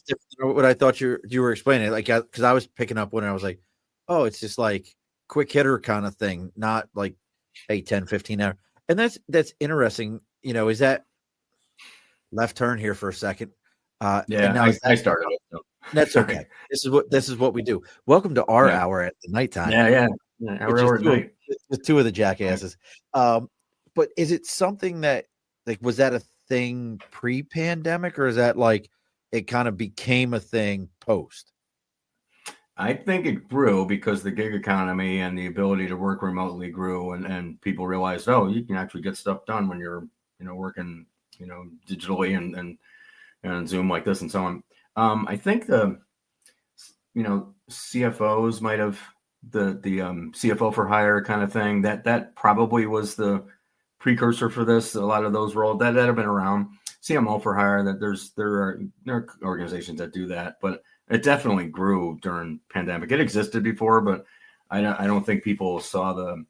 [SPEAKER 1] different than what I thought you were explaining. Like, because I was picking up when I was like, oh, it's just like quick hitter kind of thing, not like 8, 10, 15 hours. And that's interesting. Is that left turn here for a second?
[SPEAKER 2] I started it. So.
[SPEAKER 1] That's okay. This is what we do. Welcome to our hour at the nighttime.
[SPEAKER 2] Yeah. Hour at night.
[SPEAKER 1] The two of the jackasses. But is it something that, like, was that a thing pre-pandemic, or is that like it kind of became a thing post?
[SPEAKER 2] I think it grew because the gig economy and the ability to work remotely grew, and people realized, you can actually get stuff done when you're, working, digitally and Zoom like this and so on. I think the, CFOs might have the CFO for hire kind of thing. That probably was the precursor for this. A lot of those roles that have been around. CMO for hire. That there are organizations that do that, but it definitely grew during pandemic. It existed before, but I don't think people saw the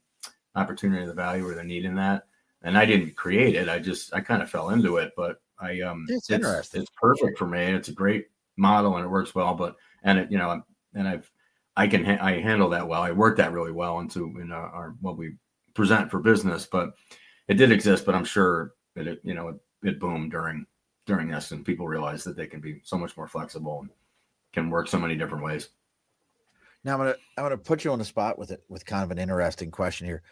[SPEAKER 2] opportunity, the value, or the need in that. And I didn't create it. I kind of fell into it, but it's interesting. It's perfect for me. It's a great model and it works well. But I handle that well. I work that really well into what we present for business. But it did exist. But I'm sure that it boomed during this, and people realized that they can be so much more flexible and can work so many different ways.
[SPEAKER 1] Now I'm gonna put you on the spot with kind of an interesting question here.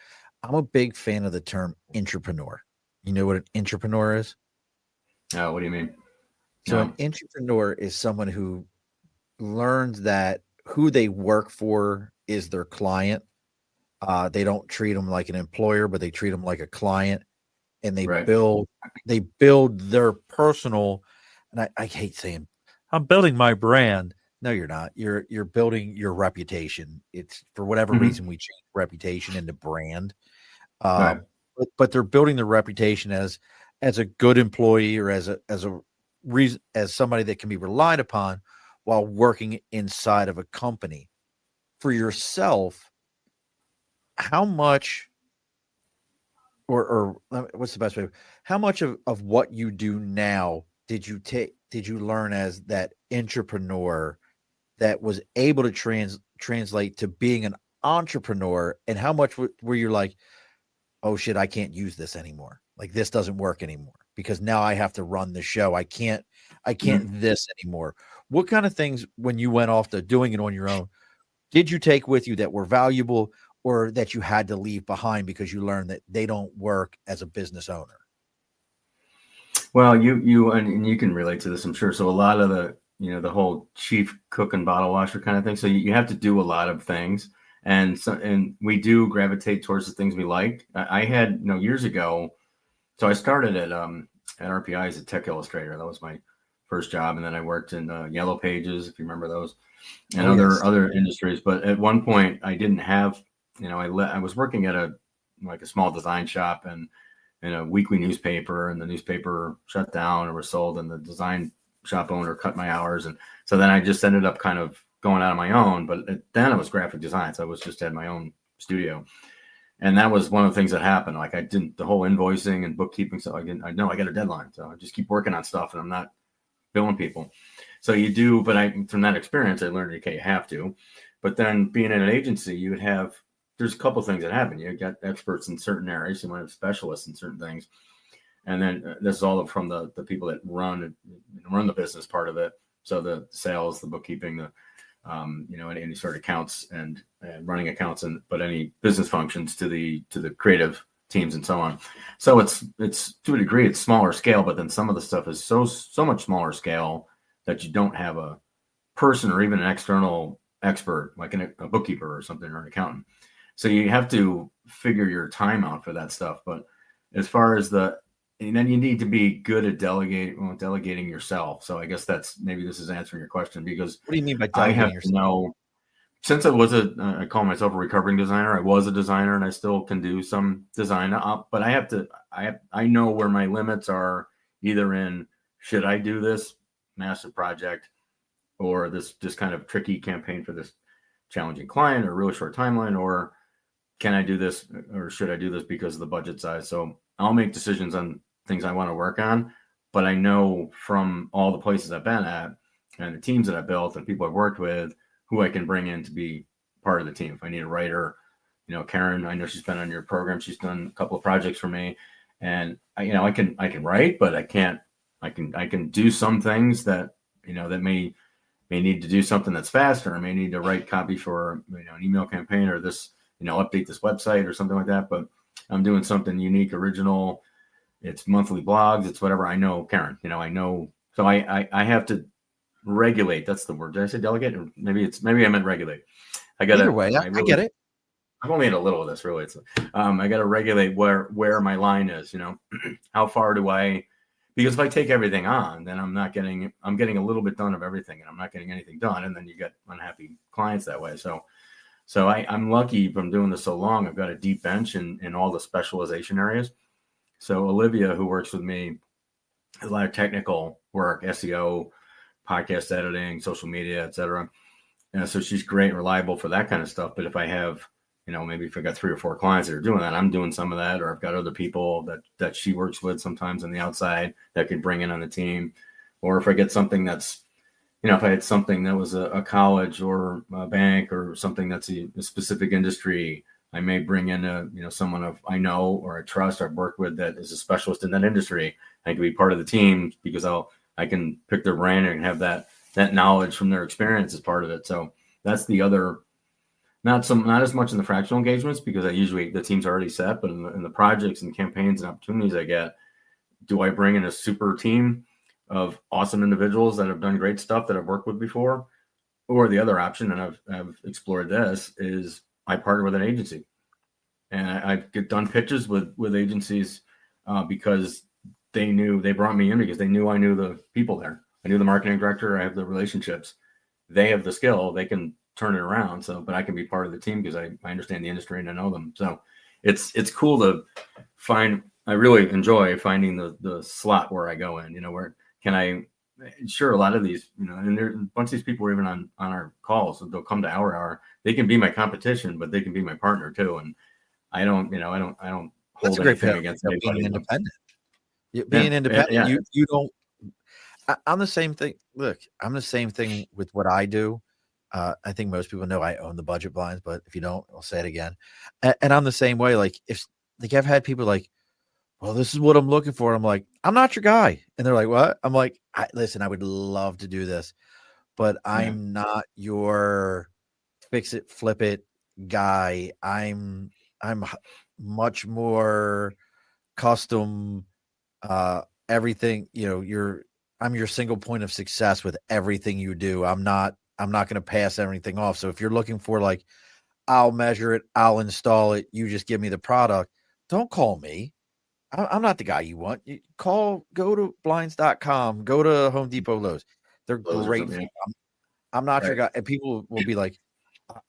[SPEAKER 1] I'm a big fan of the term entrepreneur. You know what an entrepreneur is?
[SPEAKER 2] Oh, what do you mean?
[SPEAKER 1] So an entrepreneur is someone who learns that who they work for is their client. They don't treat them like an employer, but they treat them like a client, and they build their personal. And I hate saying I'm building my brand. No, you're not. You're building your reputation. It's for whatever reason we change reputation into brand. But they're building their reputation as a good employee, or as somebody that can be relied upon while working inside of a company. For yourself, how much, or what's the best way? How much of what you do now did you learn as that entrepreneur that was able to translate to being an entrepreneur, and how much were you like, oh shit, I can't use this anymore. Like, this doesn't work anymore because now I have to run the show. I can't this anymore. What kind of things, when you went off to doing it on your own, did you take with you that were valuable, or that you had to leave behind because you learned that they don't work as a business owner?
[SPEAKER 2] Well, you can relate to this, I'm sure. So a lot of the whole chief cook and bottle washer kind of thing. So you have to do a lot of things. And we do gravitate towards the things we like. I had, years ago, so I started at RPI as a tech illustrator. That was my first job. And then I worked in Yellow Pages, if you remember those, and other industries. But at one point I didn't have, I was working at a small design shop and in a weekly newspaper, and the newspaper shut down or was sold, and the design shop owner cut my hours. And so then I just ended up kind of going out on my own, but then it was graphic design. So I was just had my own studio. And that was one of the things that happened. Like I didn't, the whole invoicing and bookkeeping. So I know I got a deadline. So I just keep working on stuff and I'm not billing people. So you do, but from that experience, I learned, okay, you have to. But then being in an agency, you would have, there's a couple of things that happen. You got experts in certain areas. You might have specialists in certain things. And then this is all from the people that run the business part of it. So the sales, the bookkeeping, the any sort of accounts and running accounts, but any business functions to the creative teams and so on. So it's to a degree, it's smaller scale, but then some of the stuff is so much smaller scale that you don't have a person or even an external expert like a bookkeeper or something or an accountant. So you have to figure your time out for that stuff. But as far as and then you need to be good at delegating yourself. So I guess maybe this is answering your question, because
[SPEAKER 1] what do you mean by delegating
[SPEAKER 2] I have to know, since I call myself a recovering designer. I was a designer and I still can do some design up, but I know where my limits are, either in, should I do this massive project or this kind of tricky campaign for this challenging client or really short timeline, or can I do this or should I do this because of the budget size? So I'll make decisions on things I want to work on, but I know from all the places I've been at and the teams that I've built and people I've worked with who I can bring in to be part of the team. If I need a writer, Karen, I know she's been on your program. She's done a couple of projects for me, and I can write, but I can do some things that, that may need to do something that's faster. I may need to write copy for, an email campaign or this, update this website or something like that. But I'm doing something unique, original. It's monthly blogs. It's whatever. I know Karen, I know. So I have to regulate. That's the word. Did I say delegate? Or maybe I meant regulate.
[SPEAKER 1] Either way, I get it.
[SPEAKER 2] I've only had a little of this, really. It's I got to regulate where my line is. How far do I? Because if I take everything on, then I'm getting a little bit done of everything, and I'm not getting anything done, and then you get unhappy clients that way. So I'm lucky from doing this so long. I've got a deep bench in all the specialization areas. So Olivia, who works with me, has a lot of technical work, SEO, podcast editing, social media, etc. And so she's great and reliable for that kind of stuff. But if I have, maybe if I got 3 or 4 clients that are doing that, I'm doing some of that, or I've got other people that she works with sometimes on the outside that could bring in on the team. Or if I get something that's, if I had something that was a college or a bank or something that's a specific industry, I may bring in someone I know or I trust or I've worked with that is a specialist in that industry. I can be part of the team because I can pick their brain and have that knowledge from their experience as part of it. So that's the other, not as much in the fractional engagements, because the team's already set, but in the projects and campaigns and opportunities I get, do I bring in a super team of awesome individuals that have done great stuff that I've worked with before? Or the other option, and I've explored this, is I partner with an agency, and I've done pitches with agencies because they brought me in because they knew I knew the people there. I knew the marketing director. I have the relationships. They have the skill. They can turn it around. So, but I can be part of the team because I understand the industry and I know them. So it's cool to find. I really enjoy finding the slot where I go in, where can I, sure, a lot of these, and there a bunch of these people are even on our calls, so they'll come to our hour. They can be my competition, but they can be my partner too. And I don't hold anything against anybody.
[SPEAKER 1] Being independent. Being independent, you don't. I'm the same thing. Look, I'm the same thing with what I do. I think most people know I own the budget blinds, but if you don't, I'll say it again. And I'm the same way. Like I've had people like, well, this is what I'm looking for. I'm like, I'm not your guy. And they're like, what? I'm like, listen, I would love to do this, but I'm not your fix it, flip it guy. I'm much more custom, everything, your single point of success with everything you do. I'm not going to pass everything off. So if you're looking for like, I'll measure it, I'll install it, you just give me the product, don't call me. I'm not the guy you want. You go to blinds.com, go to Home Depot, Lowe's. They're great. I'm not your guy. And people will be like,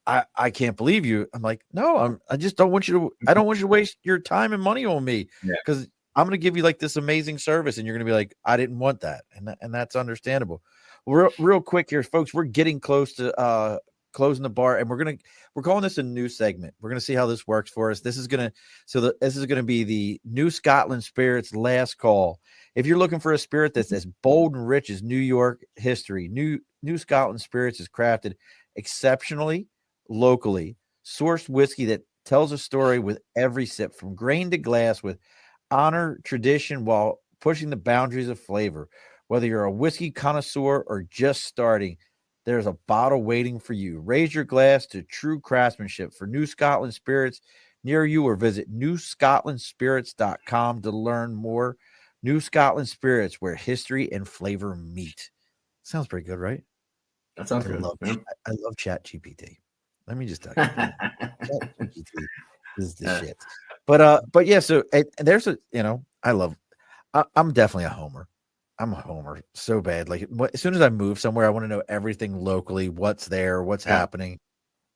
[SPEAKER 1] I can't believe you. I'm like, no, I just don't want you to waste your time and money on me, because I'm going to give you like this amazing service and you're going to be like, I didn't want that. And that's understandable. Real quick here, folks, we're getting close to closing the bar, and we're calling this a new segment. We're going to see how this works for us. This is going to be the New Scotland Spirits last call. If you're looking for a spirit that's as bold and rich as New York history, New Scotland Spirits is crafted exceptionally locally sourced whiskey that tells a story with every sip, from grain to glass, with honor, tradition, while pushing the boundaries of flavor. Whether you're a whiskey connoisseur or just starting, there's a bottle waiting for you. Raise your glass to true craftsmanship for New Scotland Spirits near you, or visit newscotlandspirits.com to learn more. New Scotland Spirits, where history and flavor meet. Sounds pretty good, right?
[SPEAKER 2] That sounds good.
[SPEAKER 1] I love ChatGPT. Let me just tell you, ChatGPT is the shit. But yeah. So and there's I'm definitely a homer. I'm a homer so bad. Like, as soon as I move somewhere, I want to know everything locally, what's there, what's happening,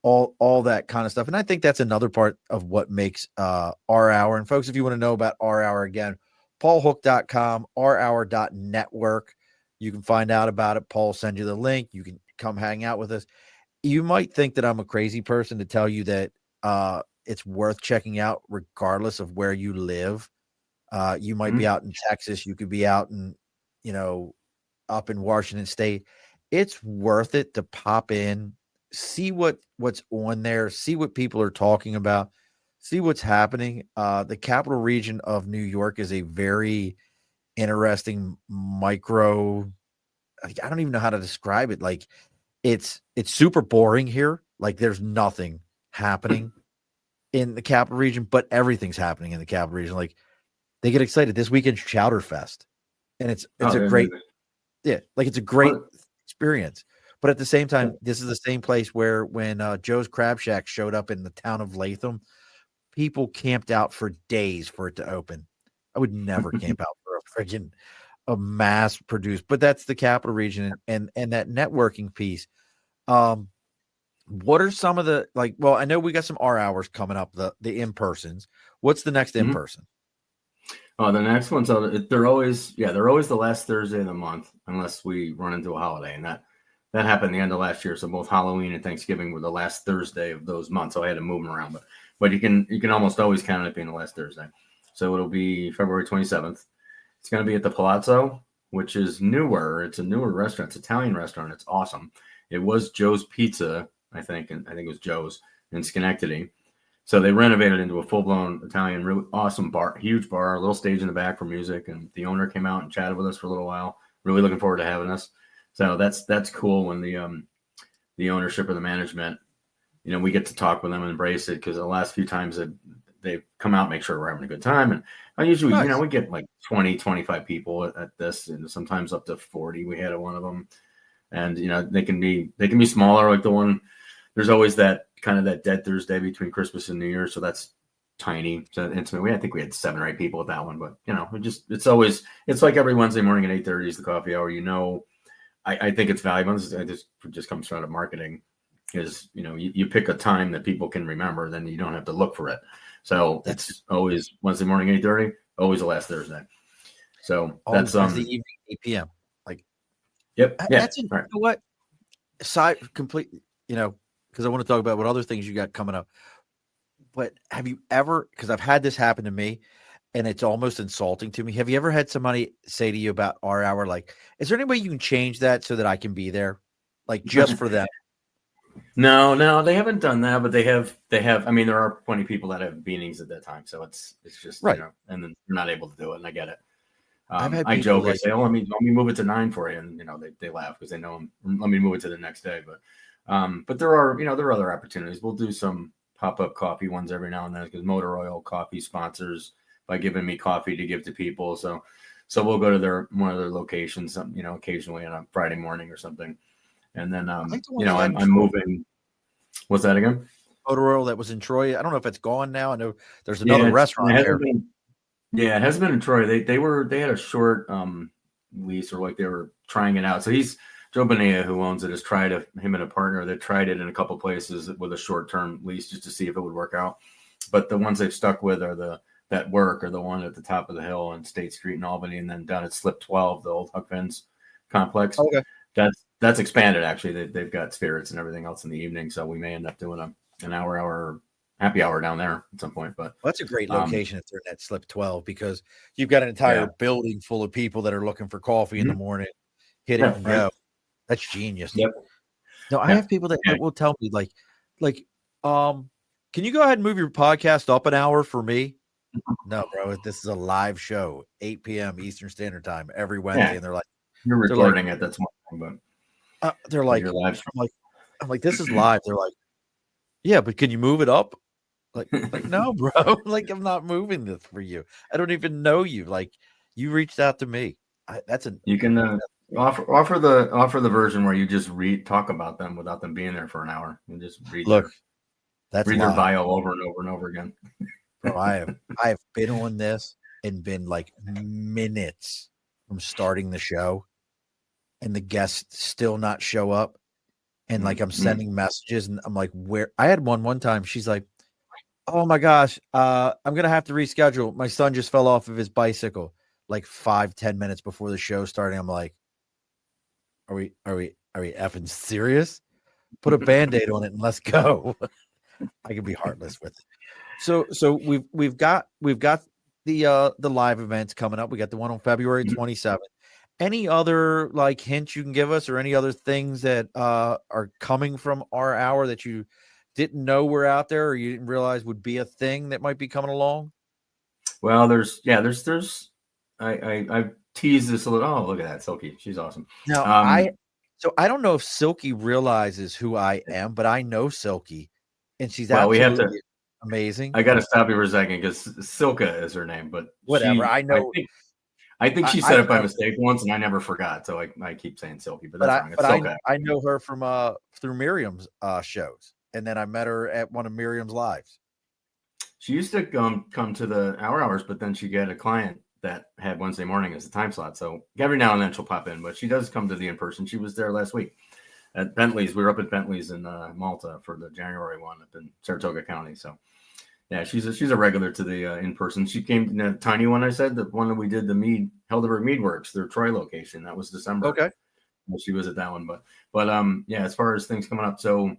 [SPEAKER 1] all that kind of stuff. And I think that's another part of what makes our hour. And folks, if you want to know about our hour, again, paulhook.com, ourhour.network. You can find out about it. Paul will send you the link. You can come hang out with us. You might think that I'm a crazy person to tell you that it's worth checking out regardless of where you live. You might be out in Texas. You could be out in, up in Washington State. It's worth it to pop in, see what's on there, see what people are talking about, see what's happening. The capital region of New York is a very interesting micro. I don't even know how to describe it. Like, it's super boring here. Like, there's nothing happening in the capital region, but everything's happening in the capital region. Like, they get excited. This weekend's Chowder Fest, and it's a great, it's a great experience. But at the same time, this is the same place where when Joe's Crab Shack showed up in the town of Latham, people camped out for days for it to open. I would never camp out for a mass produced, but that's the capital region and that networking piece. What are some of the, I know we got some R hours coming up, the in-persons. What's the next in-person?
[SPEAKER 2] Oh, the next one's they're always the last Thursday of the month, unless we run into a holiday, and that happened the end of last year. So both Halloween and Thanksgiving were the last Thursday of those months. So I had to move them around, but you can almost always count it being the last Thursday. So it'll be February 27th. It's going to be at the Palazzo, which is newer. It's a newer restaurant. It's an Italian restaurant. It's awesome. It was Joe's Pizza, I think, and I think it was Joe's in Schenectady. So they renovated into a full-blown Italian, really awesome bar, huge bar, a little stage in the back for music. And the owner came out and chatted with us for a little while. Really looking forward to having us. So that's cool when the ownership or the management, we get to talk with them and embrace it, because the last few times they've come out, make sure we're having a good time. And I usually, we get like 20, 25 people at this, and sometimes up to 40. We had at one of them. And, they can be smaller, like the one. There's always that kind of that dead Thursday between Christmas and New Year. So that's tiny. So intimate. I think we had 7 or 8 people at that one, but it's like every Wednesday morning at 8:30 is the coffee hour. I think it's valuable. It just comes out of marketing, is, you pick a time that people can remember, then you don't have to look for it. So it's always Wednesday morning, 8:30, always the last Thursday. So that's
[SPEAKER 1] the evening, 8 p.m.
[SPEAKER 2] Yep. Yeah.
[SPEAKER 1] That's right. You know what? Aside completely, because I want to talk about what other things you got coming up. But have you ever, because I've had this happen to me, and it's almost insulting to me. Have you ever had somebody say to you about our hour, like, is there any way you can change that so that I can be there? Like, just for them?
[SPEAKER 2] No, they haven't done that, but they have. I mean, there are plenty of people that have meetings at that time. So it's just,
[SPEAKER 1] right.
[SPEAKER 2] And then they're not able to do it. And I get it.
[SPEAKER 1] I
[SPEAKER 2] joke, I say, let me move it to 9 for you. And, they laugh because they know let me move it to the next day. But there are other opportunities. We'll do some pop-up coffee ones every now and then, because Motor Oil Coffee sponsors by giving me coffee to give to people. So So we'll go to one of their locations, occasionally on a Friday morning or something. And then, I'm moving. What's that again?
[SPEAKER 1] Motor Oil that was in Troy. I don't know if it's gone now. I know there's another restaurant there.
[SPEAKER 2] It hasn't been in Troy. They had a short lease, or like they were trying it out. So Joe Bonilla, who owns it, has tried him and a partner. They tried it in a couple places with a short-term lease just to see if it would work out. But the ones they've stuck with are the one at the top of the hill on State Street in Albany, and then down at Slip 12, the old Huck Finn's complex.
[SPEAKER 1] Okay.
[SPEAKER 2] That's expanded, actually. They've got spirits and everything else in the evening, so we may end up doing an hour happy hour down there at some point. But
[SPEAKER 1] that's a great location if they're in that Slip 12, because you've got an entire building full of people that are looking for coffee in the morning. Hit it and go. That's genius.
[SPEAKER 2] Yep.
[SPEAKER 1] No, I have people that will tell me like, can you go ahead and move your podcast up an hour for me? No, bro, this is a live show, 8 p.m. Eastern Standard Time every Wednesday, and they're like,
[SPEAKER 2] you're recording it. That's one thing,
[SPEAKER 1] but they're like, I'm like, this is live. They're like, yeah, but can you move it up? Like no, bro. Like, I'm not moving this for you. I don't even know you. Like, you reached out to me. You can
[SPEAKER 2] offer the version where you just talk about them without them being there for an hour and just read their bio over and over and over again.
[SPEAKER 1] Bro, I have been on this and been like minutes from starting the show, and the guests still not show up. And like, I'm sending messages, and I'm like, where? I had one time. She's like, oh my gosh, I'm gonna have to reschedule. My son just fell off of his bicycle like 5-10 minutes before the show starting. I'm like, are we effing serious? Put a Band-Aid on it and let's go. I can be heartless with it. So we've got the live events coming up. We got the one on February 27th. Any other like hints you can give us, or any other things that are coming from our hour that you didn't know were out there, or you didn't realize would be a thing that might be coming along?
[SPEAKER 2] Well, I've teased this a little. Oh, look at that, Silky. She's awesome.
[SPEAKER 1] Now, I don't know if Silky realizes who I am, but I know Silky, and she's absolutely amazing.
[SPEAKER 2] I got to stop you for a second, because Silka is her name, but
[SPEAKER 1] whatever. I know.
[SPEAKER 2] I think she said it by mistake once, and I never forgot, so I keep saying Silky, but that's wrong. It's Silka.
[SPEAKER 1] I know her from through Miriam's shows, and then I met her at one of Miriam's lives.
[SPEAKER 2] She used to come to the hours, but then she got a client that had Wednesday morning as a time slot. So every now and then she'll pop in, but she does come to the in-person. She was there last week at Bentley's. We were up at Bentley's in Malta for the January one up in Saratoga County. So yeah, she's a regular to the in-person. She came in the tiny one. I said, the one that we did, the Helderberg Mead Works, their Troy location. That was December.
[SPEAKER 1] Okay.
[SPEAKER 2] She was at that one, but yeah, as far as things coming up. So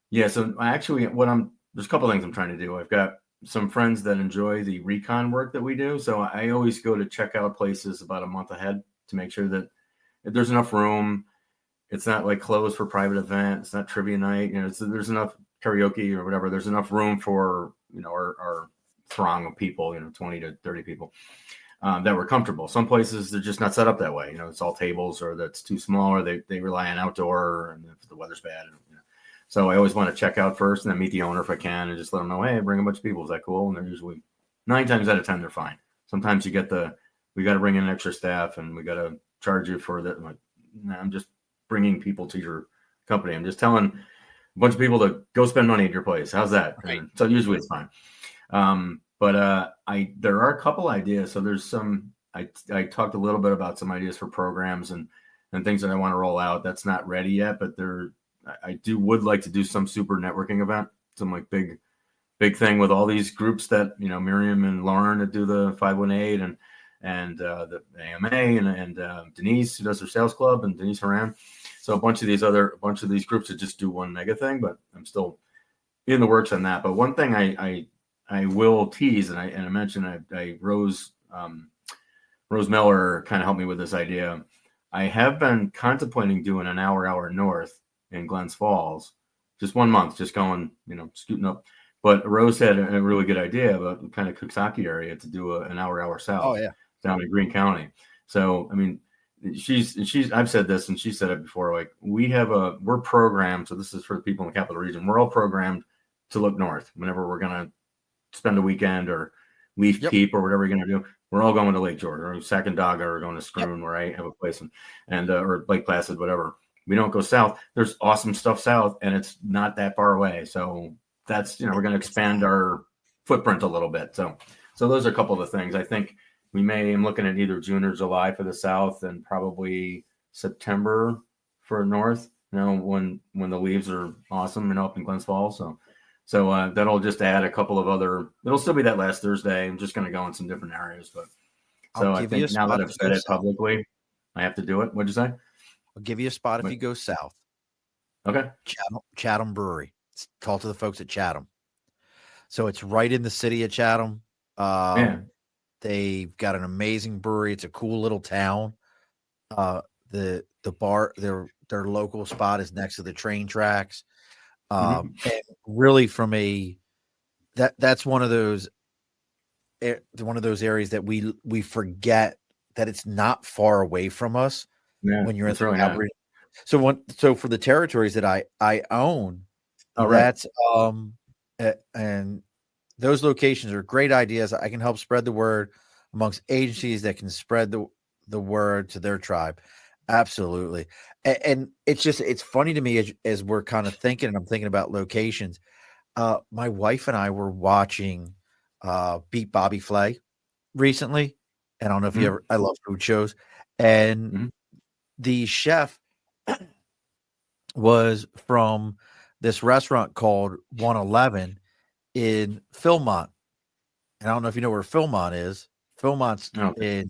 [SPEAKER 2] yeah, so I actually, there's a couple of things I'm trying to do. I've got some friends that enjoy the recon work that we do. So I always go to check out places about a month ahead to make sure that if there's enough room, it's not like closed for private event. It's not trivia night. There's enough karaoke or whatever. There's enough room for, our throng of people, 20 to 30 people that were comfortable. Some places they're just not set up that way. It's all tables, or that's too small, or they rely on outdoor, and if the weather's bad. So I always want to check out first and then meet the owner if I can, and just let them know, hey, bring a bunch of people. Is that cool? And they're usually 9 times out of 10, they're fine. Sometimes you get we got to bring in extra staff and we got to charge you for that. I'm like, nah, I'm just bringing people to your company. I'm just telling a bunch of people to go spend money at your place. How's that?
[SPEAKER 1] Right.
[SPEAKER 2] So usually it's fine. But there are a couple ideas. So there's I talked a little bit about some ideas for programs and things that I want to roll out. That's not ready yet, but I would like to do some super networking event, some like big thing with all these groups that, Miriam and Lauren that do the 518 and the AMA and Denise, who does her sales club, and Denise Horan. So a bunch of these groups that just do one mega thing, but I'm still in the works on that. But one thing I will tease, and I mentioned Rose Miller kind of helped me with this idea. I have been contemplating doing an hour north in Glens Falls, just 1 month, just going, scooting up. But Rose had a really good idea about kind of Coxsackie area to do an hour south.
[SPEAKER 1] Oh, yeah.
[SPEAKER 2] Down in Greene County. So, I mean, I've said this and she said it before, like we're programmed. So this is for the people in the capital region. We're all programmed to look north whenever we're going to spend a weekend or Leaf
[SPEAKER 1] Yep.
[SPEAKER 2] Peep or whatever you're going to do. We're all going to Lake George or Sacandaga or going to Scroon
[SPEAKER 1] Yep.
[SPEAKER 2] where I have a place and or Lake Placid, whatever. We don't go south. There's awesome stuff south and it's not that far away. So that's, we're going to expand our footprint a little bit. So those are a couple of the things. I think I'm looking at either June or July for the south and probably September for north, when the leaves are awesome, up in Glens Falls. So that'll just add a couple of other. It'll still be that last Thursday. I'm just going to go in some different areas, but so I think now that I've said it publicly, I have to do it. What'd you say?
[SPEAKER 1] I'll give you a spot if you go south.
[SPEAKER 2] Okay.
[SPEAKER 1] Chatham Brewery. Talk to the folks at Chatham. So it's right in the city of Chatham. They've got an amazing brewery. It's a cool little town. The bar, their local spot is next to the train tracks. And really that's one of those areas that we forget that it's not far away from us when you're in the really So for the territories that I own, that's and those locations are great ideas. I can help spread the word amongst agencies that can spread the word to their tribe. Absolutely. And it's funny to me as we're kind of thinking, and I'm thinking about locations. My wife and I were watching Beat Bobby Flay recently. And I don't know if I love food shows. And the chef was from this restaurant called 111 in Philmont. And I don't know if you know where Philmont is. Philmont's in.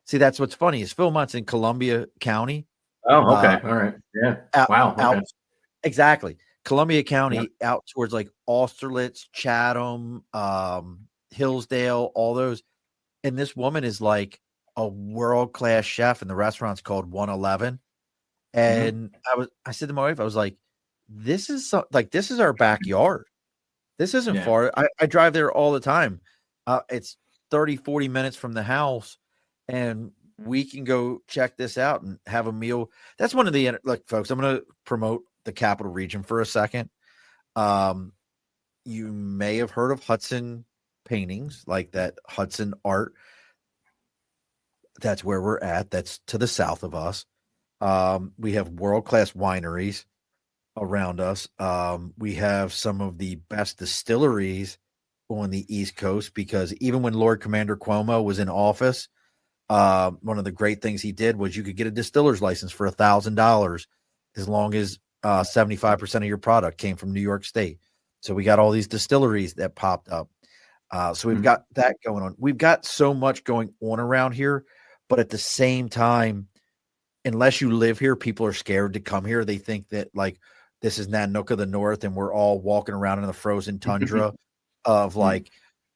[SPEAKER 1] See, that's what's funny is Philmont's in Columbia County.
[SPEAKER 2] Oh, okay. All right. Yeah. Wow. Okay.
[SPEAKER 1] Exactly. Columbia County out towards like Austerlitz, Chatham, Hillsdale, all those. And this woman is like a world-class chef, and the restaurant's called 111. And I said to my wife, I was like, this is our backyard. This isn't far. I drive there all the time. It's 30, 40 minutes from the house, and we can go check this out and have a meal. That's one of the, look, folks, I'm going to promote the Capital Region for a second. You may have heard of Hudson Paintings, like that Hudson Art. That's where we're at. That's to the south of us. We have world-class wineries around us. We have some of the best distilleries on the East Coast, because even when Lord Commander Cuomo was in office, one of the great things he did was you could get a distiller's license for $1,000 as long as 75% of your product came from New York State. So we got all these distilleries that popped up. So we've got that going on. We've got so much going on around here, but at the same time, unless you live here, people are scared to come here. They think that like this is Nanook the North and we're all walking around in the frozen tundra of like,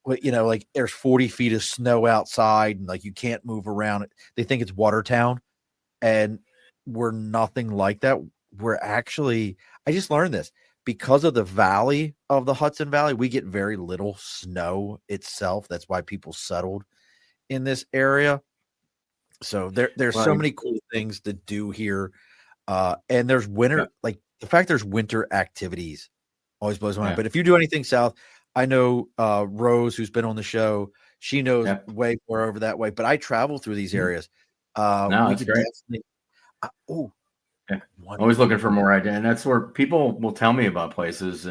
[SPEAKER 1] like there's 40 feet of snow outside and like you can't move around. They think it's Watertown, and we're nothing like that. We're actually, I just learned this because of the valley of the Hudson Valley. We get very little snow itself. That's why people settled in this area. So there's so many cool things to do here. And there's winter, like the fact there's winter activities always blows my mind. But if you do anything south, I know Rose, who's been on the show, she knows way more over that way. But I travel through these areas.
[SPEAKER 2] No, that's great. Always looking for more ideas, and that's where people will tell me about places.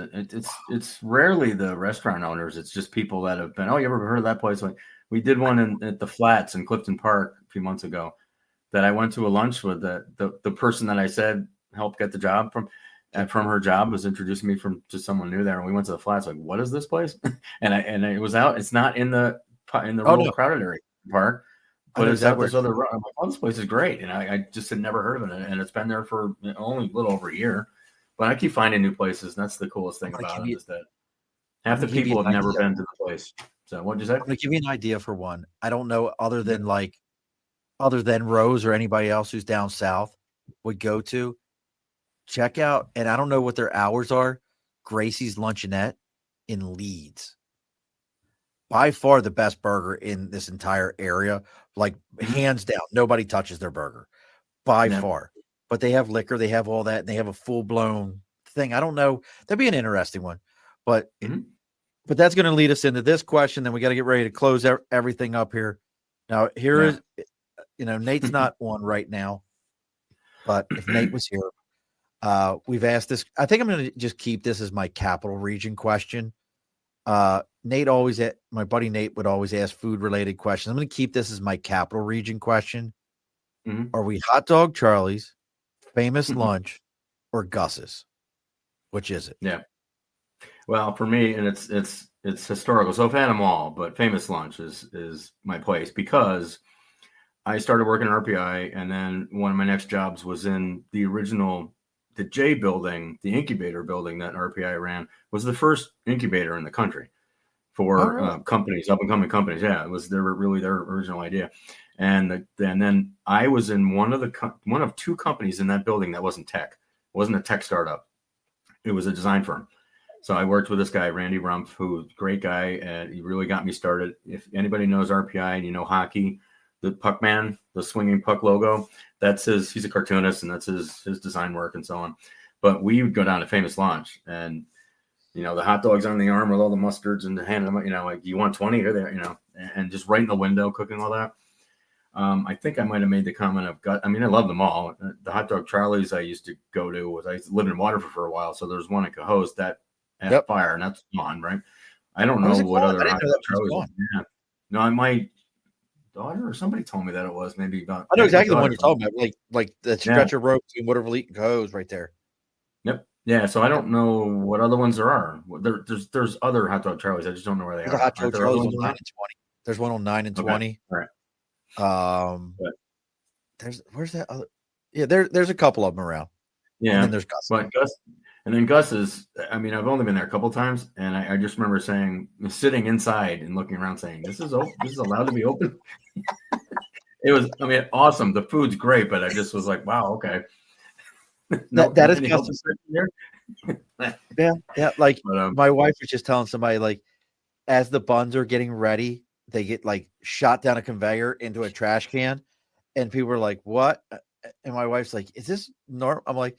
[SPEAKER 2] It's rarely the restaurant owners; it's just people that have been. Oh, you ever heard of that place? Like we did one at the Flats in Clifton Park a few months ago. That I went to a lunch with. The person that I said helped get the job from her job was introducing me to someone new there, and we went to the Flats. Like, what is this place? and it was out. It's not in the real crowded area park. But it's out this other road. I'm like, oh, this place is great. And I just had never heard of it. And it's been there for only a little over a year. But I keep finding new places. And that's the coolest thing about it is that half the people have never been to the place. So what'd you say?
[SPEAKER 1] I'm going to give you an idea for one. I don't know other than Rose or anybody else who's down south would go to. Check out, and I don't know what their hours are, Gracie's Luncheonette in Leeds. By far the best burger in this entire area. Like hands down, nobody touches their burger by far, but they have liquor. They have all that. And they have a full blown thing. I don't know. That'd be an interesting one, but But that's going to lead us into this question. Then we got to get ready to close everything up here. Now, here is, Nate's not on right now, but if Nate was here, we've asked this. I think I'm going to just keep this as my capital region question. My buddy Nate would always ask food related questions. I'm going to keep this as my capital region question.
[SPEAKER 2] Mm-hmm.
[SPEAKER 1] Are we Hot Dog Charlie's, Famous Lunch, or Gus's? Which is it?
[SPEAKER 2] Yeah. Well, for me, and it's historical. So I've had them all, but Famous Lunch is my place because I started working at RPI, and then one of my next jobs was in the J building, the incubator building that RPI ran was the first incubator in the country for companies, up and coming companies. Yeah, it was their original idea. And then I was in one of two companies in that building that wasn't tech. It wasn't a tech startup. It was a design firm. So I worked with this guy, Randy Rumpf, who's a great guy, and he really got me started. If anybody knows RPI and you know hockey, the puck man, the swinging puck logo, he's a cartoonist, and that's his design work and so on. But we would go down to Famous Lunch, and the hot dogs on the arm with all the mustards and handing them, like, you want 20 or there, and just right in the window cooking all that. I think I might have made the comment of I love them all. The Hot Dog Charlie's I used to go to I lived in Waterford for a while. So there's one in Cohost that at Fire, and that's gone, right? I don't know what other Hot Dog Charlie's. Yeah. No, my daughter or somebody told me that it was maybe about.
[SPEAKER 1] I know exactly the one you're talking about, like the stretch of rope between Waterville and Cohost right there.
[SPEAKER 2] Yep. Yeah. So I don't know what other ones there are. There's other Hot Dog Charlie's. I just don't know where they are.
[SPEAKER 1] Hot Dog Charlie's on 9 and 20. There's one on 9 and 20.
[SPEAKER 2] All right.
[SPEAKER 1] Where's that other? Yeah, there's a couple of them around.
[SPEAKER 2] Yeah,
[SPEAKER 1] and then there's Gus.
[SPEAKER 2] But Gus is. I've only been there a couple of times, and I just remember sitting inside and looking around, saying, "This is open. This is allowed to be open." It was. Awesome. The food's great, but I just was like, "Wow, okay."
[SPEAKER 1] that is Gus. Yeah. Like, but, my wife was just telling somebody, like, as the buns are getting ready, they get like shot down a conveyor into a trash can, and people are like, "What?" And my wife's like, "Is this normal?" I'm like,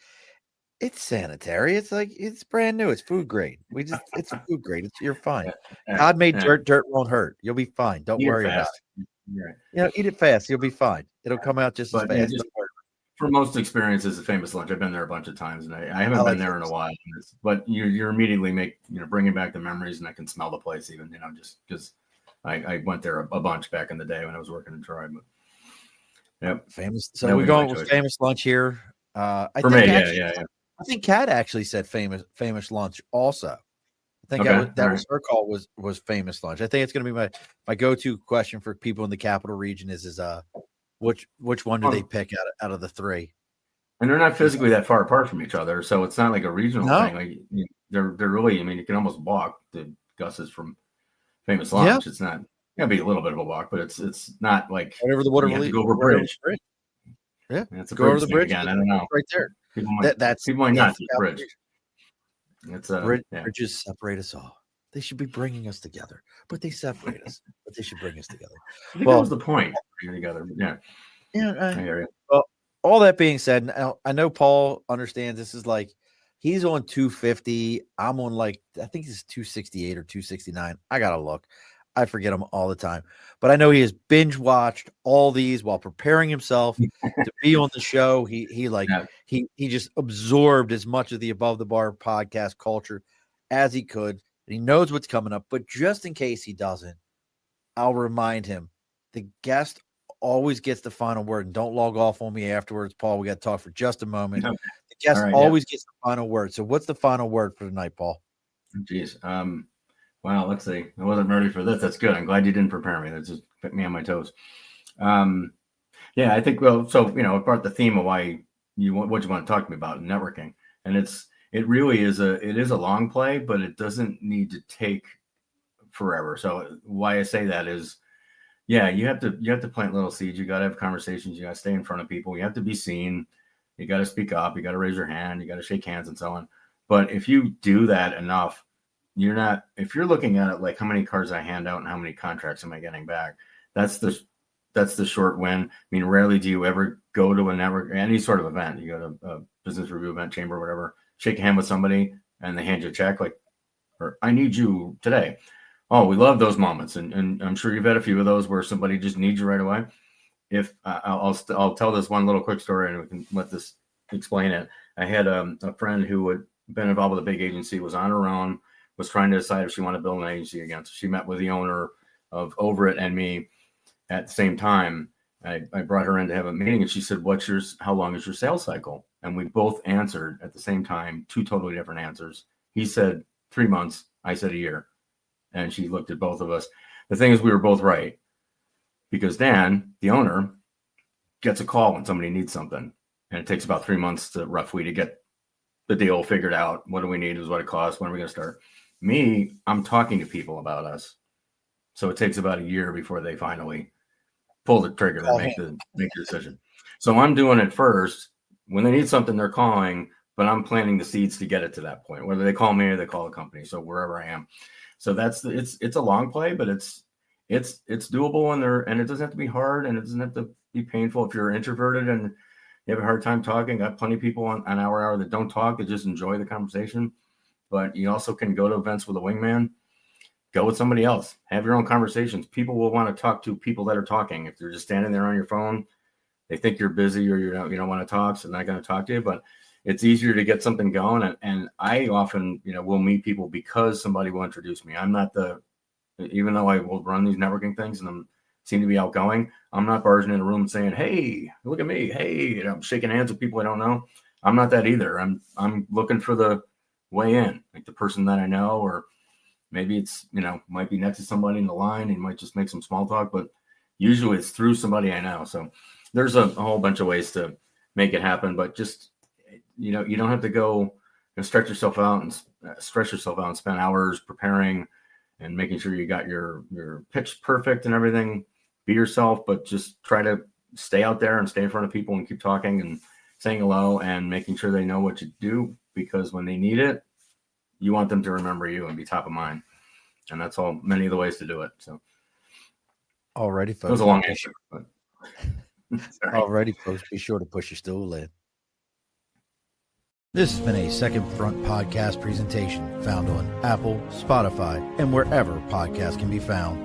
[SPEAKER 1] "It's sanitary. It's like, it's brand new. It's food grade. It's food grade. You're fine. God made dirt won't hurt. You'll be fine. Don't worry about it. Right. Eat it fast. You'll be fine. It'll come out just as fast."
[SPEAKER 2] For most experiences, a Famous Lunch, I've been there a bunch of times, and I haven't been there in a while. But you're immediately bringing back the memories, and I can smell the place even, just because I went there a bunch back in the day when I was working in Troy. But yep,
[SPEAKER 1] Famous. So we're going with Famous Lunch here. I think Kat actually said famous Lunch also. I think that was her call was Famous Lunch. I think it's going to be my go-to question for people in the capital region is which one do they pick out of the three?
[SPEAKER 2] And they're not physically that far apart from each other, so it's not like a regional thing. Like, they're really. You can almost walk the Gus's from Famous Lunch. Yeah. It's not. It'll be a little bit of a walk, but it's not like
[SPEAKER 1] whatever the water.
[SPEAKER 2] Go over a bridge.
[SPEAKER 1] Yeah,
[SPEAKER 2] it's go over the bridge again. I don't know.
[SPEAKER 1] Right there.
[SPEAKER 2] People might not see the bridge. It's
[SPEAKER 1] bridges separate us all. They should be bringing us together, but they separate us. But they should bring us together.
[SPEAKER 2] I think that was the point. Bringing together. Yeah.
[SPEAKER 1] I hear you. Well, all that being said, I know Paul understands this is like he's on 250. I'm on I think he's 268 or 269. I gotta look. I forget him all the time, but I know he has binge watched all these while preparing himself to be on the show. He just absorbed as much of the Above the Bar podcast culture as he could, and he knows what's coming up. But just in case he doesn't, I'll remind him: the guest always gets the final word, and don't log off on me afterwards, Paul. We got to talk for just a moment. Okay. The guest always gets the final word. So, what's the final word for tonight, Paul?
[SPEAKER 2] Jeez. Wow, let's see. I wasn't ready for this. That's good. I'm glad you didn't prepare me. That just put me on my toes. I think, it brought the theme of what you want to talk to me about networking. And it really is a long play, but it doesn't need to take forever. So why I say that is, you have to plant little seeds. You got to have conversations. You got to stay in front of people. You have to be seen. You got to speak up. You got to raise your hand. You got to shake hands and so on. But if you do that enough, if you're looking at it like how many cards I hand out and how many contracts am I getting back, that's the short win. Rarely do you ever go to a network, any sort of event. You go to a business review event, chamber, whatever, shake a hand with somebody and they hand you a check. Like, or I need you today. Oh, we love those moments. And I'm sure you've had a few of those where somebody just needs you right away. If I'll tell this one little quick story and we can let this explain it. I had a friend who had been involved with a big agency, was on her own, was trying to decide if she wanted to build an agency again. So she met with the owner of Over It and me at the same time. I brought her in to have a meeting and she said, how long is your sales cycle? And we both answered at the same time, 2 totally different answers. He said 3 months. I said a year. And she looked at both of us. The thing is, we were both right, because Dan, the owner, gets a call when somebody needs something. And it takes about 3 months roughly to get the deal figured out. What do we need? Is what it costs. When are we going to start? Me, I'm talking to people about us. So it takes about a year before they finally pull the trigger and make the decision. So I'm doing it first. When they need something, they're calling, but I'm planting the seeds to get it to that point, whether they call me or they call the company. So wherever I am. So it's a long play, but it's doable, and it doesn't have to be hard, and it doesn't have to be painful. If you're introverted and you have a hard time talking, got plenty of people on our hour that don't talk, that just enjoy the conversation. But you also can go to events with a wingman, go with somebody else, have your own conversations. People will want to talk to people that are talking. If they're just standing there on your phone, they think you're busy or you don't want to talk, so they're not going to talk to you. But it's easier to get something going. And I often, will meet people because somebody will introduce me. I'm not even though I will run these networking things and seem to be outgoing, I'm not barging in a room saying, hey, look at me. Hey, I'm shaking hands with people I don't know. I'm not that either. I'm looking for the way in, like the person that I know, or maybe it's, might be next to somebody in the line and might just make some small talk, but usually it's through somebody I know. So there's a whole bunch of ways to make it happen, but just, you don't have to go stretch yourself out and stress yourself out and spend hours preparing and making sure you got your pitch perfect and everything. Be yourself, but just try to stay out there and stay in front of people and keep talking and saying hello and making sure they know what you do, because when they need it, you want them to remember you and be top of mind. And that's many of the ways to do it. So
[SPEAKER 1] alrighty, folks.
[SPEAKER 2] That was a long answer. But
[SPEAKER 1] alrighty, folks. Be sure to push your stool in. This has been a Second Front podcast presentation found on Apple, Spotify, and wherever podcasts can be found.